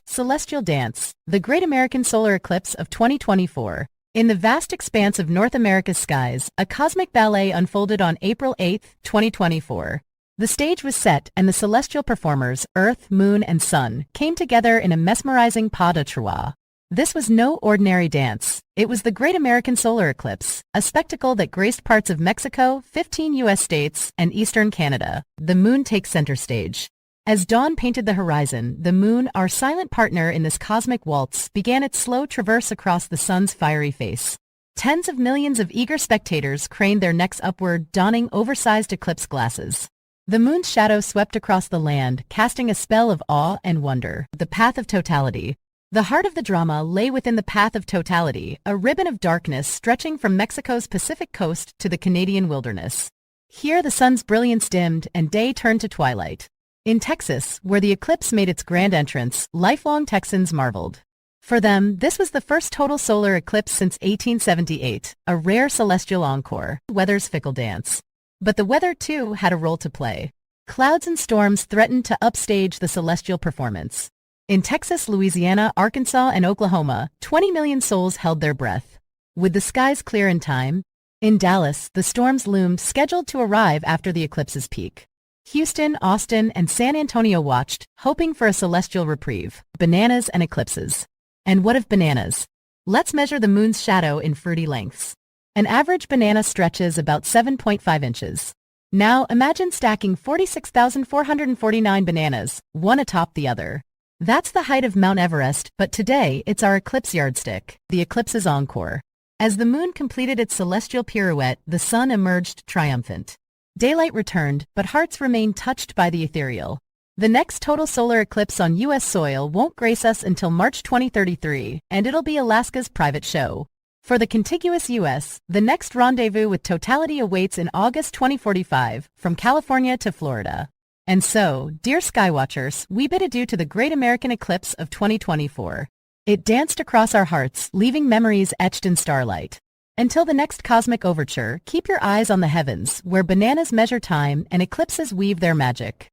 Celestial Dance, the Great American Solar Eclipse of 2024. In the vast expanse of North America's skies, a cosmic ballet unfolded on April 8, 2024. The stage was set and the celestial performers, Earth, Moon, and Sun, came together in a mesmerizing pas de trois. This was no ordinary dance. It was the Great American Solar Eclipse, a spectacle that graced parts of Mexico, 15 U.S. states, and eastern Canada. The moon takes center stage. As dawn painted the horizon, the moon, our silent partner in this cosmic waltz, began its slow traverse across the sun's fiery face. Tens of millions of eager spectators craned their necks upward, donning oversized eclipse glasses. The moon's shadow swept across the land, casting a spell of awe and wonder. The path of totality. The heart of the drama lay within the path of totality, a ribbon of darkness stretching from Mexico's Pacific coast to the Canadian wilderness. Here the sun's brilliance dimmed and day turned to twilight. In Texas, where the eclipse made its grand entrance, lifelong Texans marveled. For them, this was the first total solar eclipse since 1878, a rare celestial encore, weather's fickle dance. But the weather, too, had a role to play. Clouds and storms threatened to upstage the celestial performance. In Texas, Louisiana, Arkansas, and Oklahoma, 20 million souls held their breath. Would the skies clear in time? In Dallas, the storms loomed, scheduled to arrive after the eclipse's peak. Houston, Austin, and San Antonio watched, hoping for a celestial reprieve. Bananas and eclipses. And what of bananas? Let's measure the moon's shadow in fruity lengths. An average banana stretches about 7.5 inches. Now imagine stacking 46,449 bananas, one atop the other. That's the height of Mount Everest, but today it's our eclipse yardstick, the eclipse's encore. As the moon completed its celestial pirouette, the sun emerged triumphant. Daylight returned, but hearts remained touched by the ethereal. The next total solar eclipse on U.S. soil won't grace us until March 2033, and it'll be Alaska's private show. For the contiguous U.S., the next rendezvous with totality awaits in August 2045, from California to Florida. And so, dear Skywatchers, we bid adieu to the great American eclipse of 2024. It danced across our hearts, leaving memories etched in starlight. Until the next cosmic overture, keep your eyes on the heavens, where bananas measure time and eclipses weave their magic.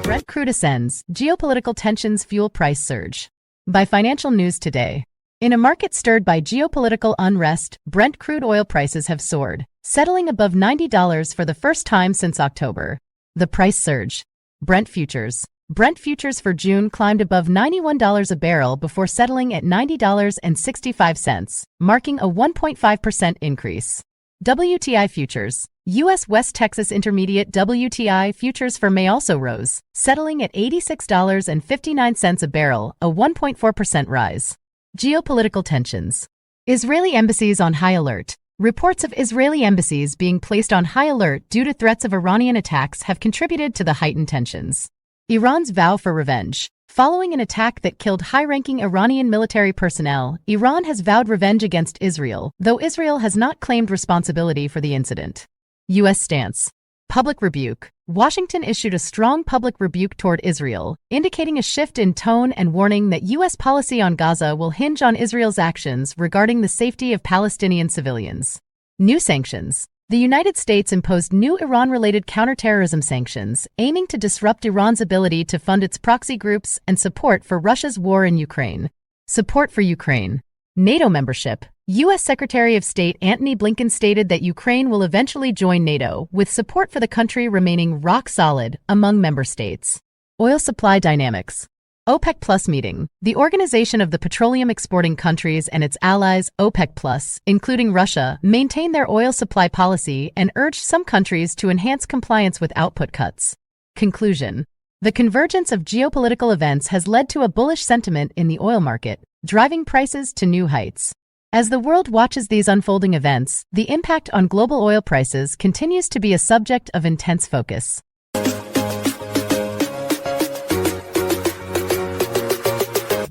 Brent crude ascends, geopolitical tensions fuel price surge. By Financial News Today. In a market stirred by geopolitical unrest, Brent crude oil prices have soared, settling above $90 for the first time since October. The price surge. Brent futures. Brent futures for June climbed above $91 a barrel before settling at $90.65, marking a 1.5% increase. WTI futures. U.S. West Texas Intermediate WTI futures for May also rose, settling at $86.59 a barrel, a 1.4% rise. Geopolitical tensions. Israeli embassies on high alert. Reports of Israeli embassies being placed on high alert due to threats of Iranian attacks have contributed to the heightened tensions. Iran's vow for revenge. Following an attack that killed high-ranking Iranian military personnel, Iran has vowed revenge against Israel, though Israel has not claimed responsibility for the incident. U.S. stance. Public rebuke. Washington issued a strong public rebuke toward Israel, indicating a shift in tone and warning that U.S. policy on Gaza will hinge on Israel's actions regarding the safety of Palestinian civilians. New sanctions. The United States imposed new Iran-related counterterrorism sanctions, aiming to disrupt Iran's ability to fund its proxy groups and support for Russia's war in Ukraine. Support for Ukraine. NATO membership. U.S. Secretary of State Antony Blinken stated that Ukraine will eventually join NATO, with support for the country remaining rock solid among member states. Oil supply dynamics. OPEC Plus meeting. The Organization of the Petroleum Exporting Countries and its allies, OPEC Plus, including Russia, maintain their oil supply policy and urged some countries to enhance compliance with output cuts. Conclusion. The convergence of geopolitical events has led to a bullish sentiment in the oil market, driving prices to new heights. As the world watches these unfolding events, the impact on global oil prices continues to be a subject of intense focus.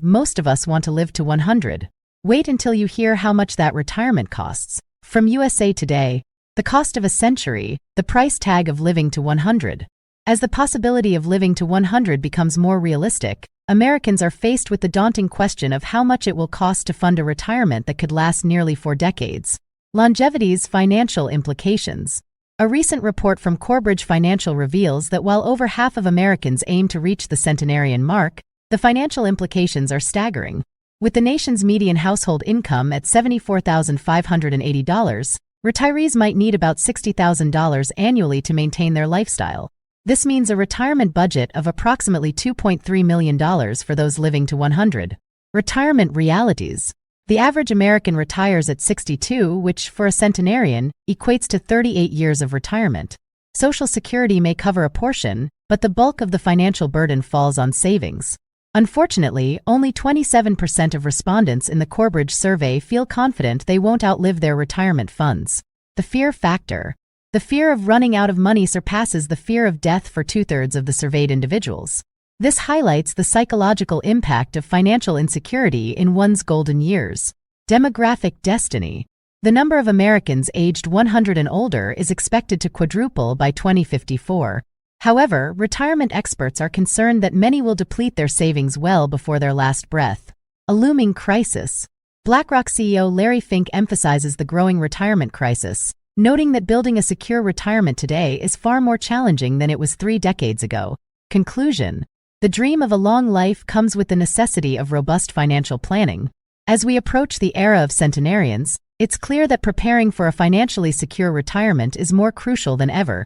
Most of us want to live to 100. Wait until you hear how much that retirement costs. From USA Today, the cost of a century, the price tag of living to 100. As the possibility of living to 100 becomes more realistic, Americans are faced with the daunting question of how much it will cost to fund a retirement that could last nearly 4 decades. Longevity's financial implications. A recent report from Corebridge Financial reveals that while over half of Americans aim to reach the centenarian mark, the financial implications are staggering. With the nation's median household income at $74,580, Retirees might need about $60,000 annually to maintain their lifestyle. This means a retirement budget of approximately $2.3 million for those living to 100. Retirement realities. The average American retires at 62, which, for a centenarian, equates to 38 years of retirement. Social Security may cover a portion, but the bulk of the financial burden falls on savings. Unfortunately, only 27% of respondents in the Corbridge survey feel confident they won't outlive their retirement funds. The fear factor. The fear of running out of money surpasses the fear of death for 2/3 of the surveyed individuals. This highlights the psychological impact of financial insecurity in one's golden years. Demographic destiny. The number of Americans aged 100 and older is expected to quadruple by 2054. However, retirement experts are concerned that many will deplete their savings well before their last breath. A looming crisis. BlackRock CEO Larry Fink emphasizes the growing retirement crisis, noting that building a secure retirement today is far more challenging than it was 3 decades ago. Conclusion. The dream of a long life comes with the necessity of robust financial planning. As we approach the era of centenarians, it's clear that preparing for a financially secure retirement is more crucial than ever.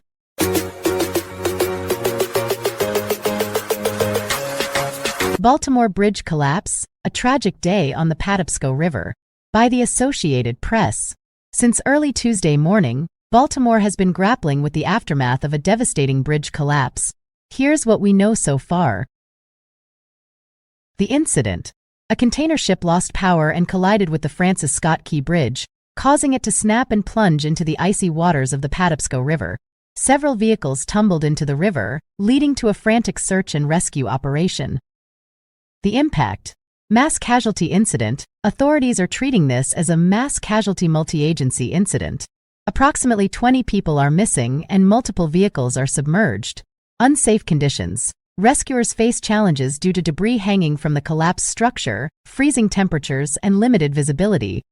Baltimore Bridge collapse, a tragic day on the Patapsco River. By the Associated Press. Since early Tuesday morning, Baltimore has been grappling with the aftermath of a devastating bridge collapse. Here's what we know so far. The incident. A container ship lost power and collided with the Francis Scott Key Bridge, causing it to snap and plunge into the icy waters of the Patapsco River. Several vehicles tumbled into the river, leading to a frantic search and rescue operation. The impact. Mass casualty incident. Authorities are treating this as a mass casualty multi-agency incident. Approximately 20 people are missing and multiple vehicles are submerged. Unsafe conditions. Rescuers face challenges due to debris hanging from the collapsed structure, freezing temperatures, and limited visibility.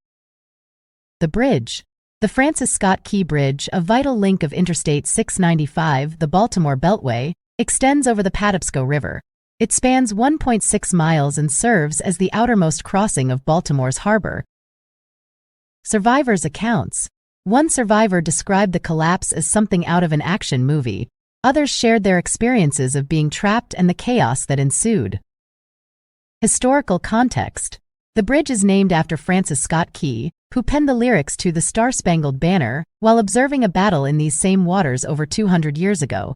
The bridge. The Francis Scott Key Bridge, a vital link of Interstate 695, the Baltimore Beltway, extends over the Patapsco River. It spans 1.6 miles and serves as the outermost crossing of Baltimore's harbor. Survivors' accounts. One survivor described the collapse as something out of an action movie. Others shared their experiences of being trapped and the chaos that ensued. Historical context. The bridge is named after Francis Scott Key, who penned the lyrics to the Star-Spangled Banner while observing a battle in these same waters over 200 years ago.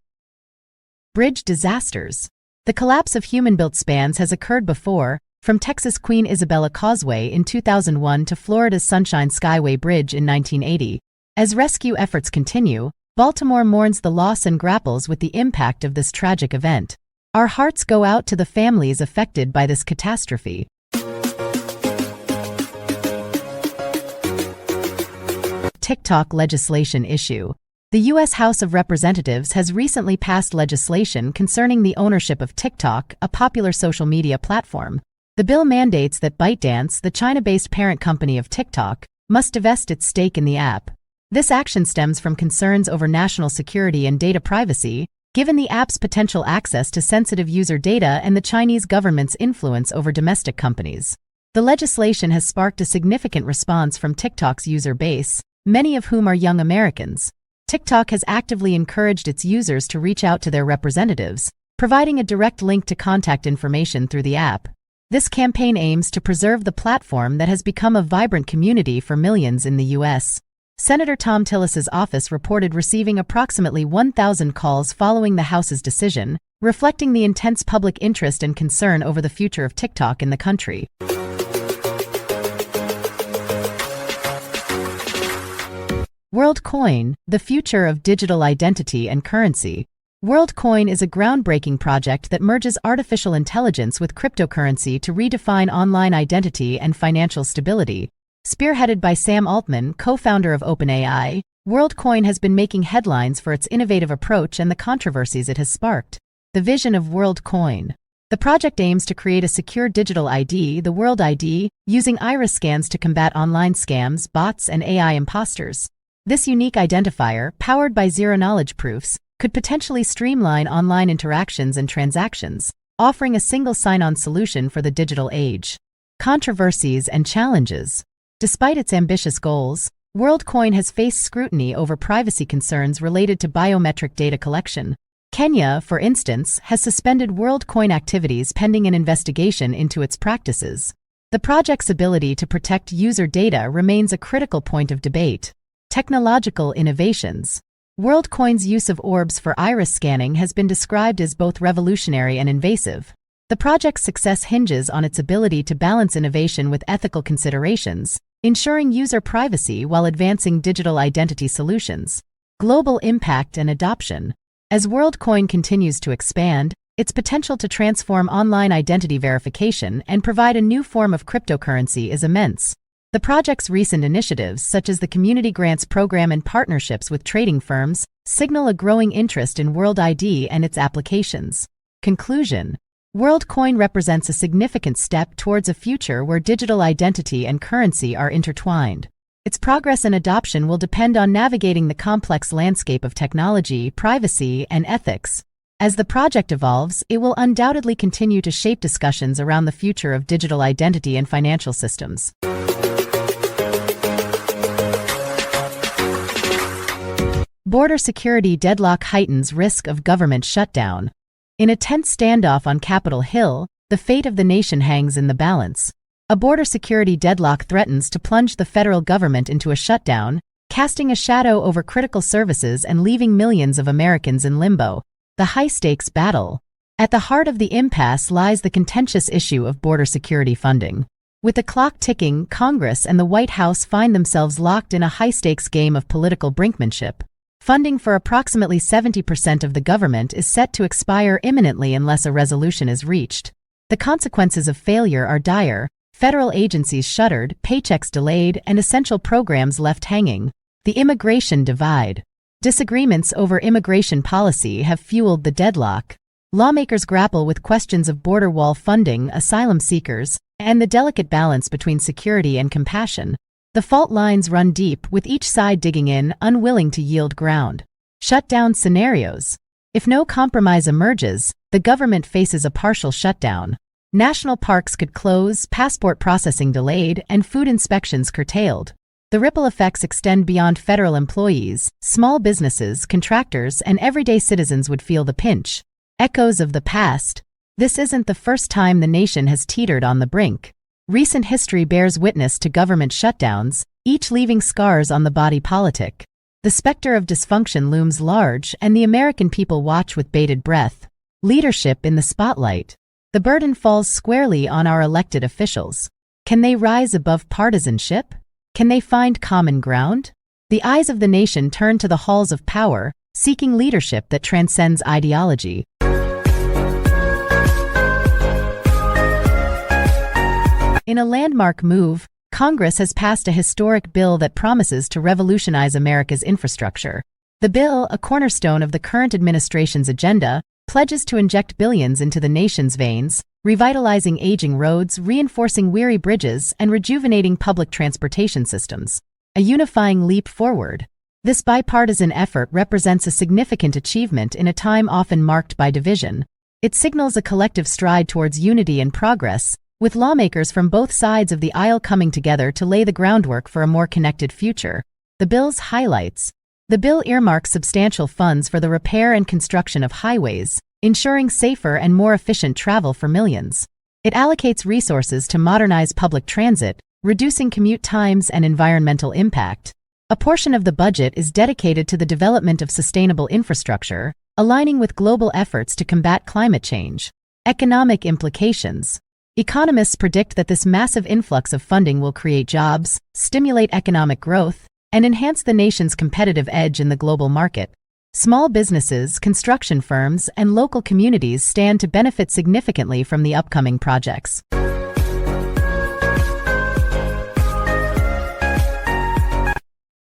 Bridge disasters. The collapse of human-built spans has occurred before, from Texas' Queen Isabella Causeway in 2001 to Florida's Sunshine Skyway Bridge in 1980. As rescue efforts continue, Baltimore mourns the loss and grapples with the impact of this tragic event. Our hearts go out to the families affected by this catastrophe. TikTok legislation issue. The U.S. House of Representatives has recently passed legislation concerning the ownership of TikTok, a popular social media platform. The bill mandates that ByteDance, the China-based parent company of TikTok, must divest its stake in the app. This action stems from concerns over national security and data privacy, given the app's potential access to sensitive user data and the Chinese government's influence over domestic companies. The legislation has sparked a significant response from TikTok's user base, many of whom are young Americans. TikTok has actively encouraged its users to reach out to their representatives, providing a direct link to contact information through the app. This campaign aims to preserve the platform that has become a vibrant community for millions in the U.S. Senator Tom Tillis's office reported receiving approximately 1,000 calls following the House's decision, reflecting the intense public interest and concern over the future of TikTok in the country. WorldCoin, the future of digital identity and currency. WorldCoin is a groundbreaking project that merges artificial intelligence with cryptocurrency to redefine online identity and financial stability. Spearheaded by Sam Altman, co-founder of OpenAI, WorldCoin has been making headlines for its innovative approach and the controversies it has sparked. The vision of WorldCoin. The project aims to create a secure digital ID, the World ID, using iris scans to combat online scams, bots, and AI imposters. This unique identifier, powered by zero-knowledge proofs, could potentially streamline online interactions and transactions, offering a single sign-on solution for the digital age. Controversies and challenges. Despite its ambitious goals, WorldCoin has faced scrutiny over privacy concerns related to biometric data collection. Kenya, for instance, has suspended WorldCoin activities pending an investigation into its practices. The project's ability to protect user data remains a critical point of debate. Technological innovations. WorldCoin's use of orbs for iris scanning has been described as both revolutionary and invasive. The project's success hinges on its ability to balance innovation with ethical considerations, ensuring user privacy while advancing digital identity solutions. Global impact and adoption. As WorldCoin continues to expand, its potential to transform online identity verification and provide a new form of cryptocurrency is immense. The project's recent initiatives, such as the Community Grants Program and partnerships with trading firms, signal a growing interest in World ID and its applications. Conclusion. WorldCoin represents a significant step towards a future where digital identity and currency are intertwined. Its progress and adoption will depend on navigating the complex landscape of technology, privacy, and ethics. As the project evolves, it will undoubtedly continue to shape discussions around the future of digital identity and financial systems. Border security deadlock heightens risk of government shutdown. In a tense standoff on Capitol Hill, the fate of the nation hangs in the balance. A border security deadlock threatens to plunge the federal government into a shutdown, casting a shadow over critical services and leaving millions of Americans in limbo. The high-stakes battle. At the heart of the impasse lies the contentious issue of border security funding. With the clock ticking, Congress and the White House find themselves locked in a high-stakes game of political brinkmanship. Funding for approximately 70% of the government is set to expire imminently unless a resolution is reached. The consequences of failure are dire. Federal agencies shuttered, paychecks delayed, and essential programs left hanging. The immigration divide. Disagreements over immigration policy have fueled the deadlock. Lawmakers grapple with questions of border wall funding, asylum seekers, and the delicate balance between security and compassion. The fault lines run deep, with each side digging in, unwilling to yield ground. Shutdown scenarios. If no compromise emerges, the government faces a partial shutdown. National parks could close, passport processing delayed, and food inspections curtailed. The ripple effects extend beyond federal employees. Small businesses, contractors, and everyday citizens would feel the pinch. Echoes of the past. This isn't the first time the nation has teetered on the brink. Recent history bears witness to government shutdowns, each leaving scars on the body politic. The specter of dysfunction looms large, and the American people watch with bated breath. Leadership in the spotlight. The burden falls squarely on our elected officials. Can they rise above partisanship? Can they find common ground? The eyes of the nation turn to the halls of power, seeking leadership that transcends ideology. In a landmark move, Congress has passed a historic bill that promises to revolutionize America's infrastructure. The bill, a cornerstone of the current administration's agenda, pledges to inject billions into the nation's veins, revitalizing aging roads, reinforcing weary bridges, and rejuvenating public transportation systems. A unifying leap forward. This bipartisan effort represents a significant achievement in a time often marked by division. It signals a collective stride towards unity and progress, with lawmakers from both sides of the aisle coming together to lay the groundwork for a more connected future. The bill's highlights. The bill earmarks substantial funds for the repair and construction of highways, ensuring safer and more efficient travel for millions. It allocates resources to modernize public transit, reducing commute times and environmental impact. A portion of the budget is dedicated to the development of sustainable infrastructure, aligning with global efforts to combat climate change. Economic implications. Economists predict that this massive influx of funding will create jobs, stimulate economic growth, and enhance the nation's competitive edge in the global market. Small businesses, construction firms, and local communities stand to benefit significantly from the upcoming projects.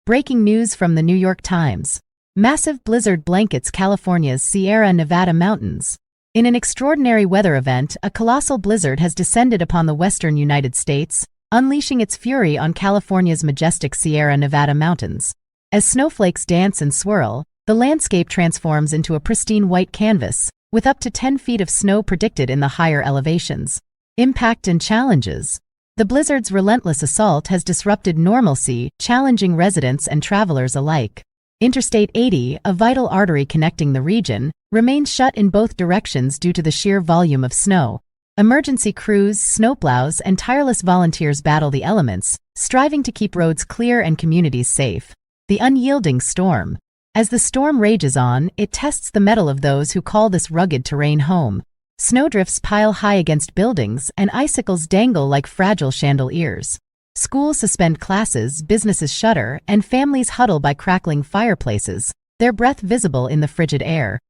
Breaking news from the New York Times. Massive blizzard blankets California's Sierra Nevada mountains. In an extraordinary weather event, a colossal blizzard has descended upon the western United States, unleashing its fury on California's majestic Sierra Nevada mountains. As snowflakes dance and swirl, the landscape transforms into a pristine white canvas, with up to 10 feet of snow predicted in the higher elevations. Impact and challenges. The blizzard's relentless assault has disrupted normalcy, challenging residents and travelers alike. Interstate 80, a vital artery connecting the region, remains shut in both directions due to the sheer volume of snow. Emergency crews, snowplows, and tireless volunteers battle the elements, striving to keep roads clear and communities safe. The unyielding storm. As the storm rages on, it tests the mettle of those who call this rugged terrain home. Snowdrifts pile high against buildings, and icicles dangle like fragile chandeliers. Schools suspend classes, businesses shutter, and families huddle by crackling fireplaces, their breath visible in the frigid air.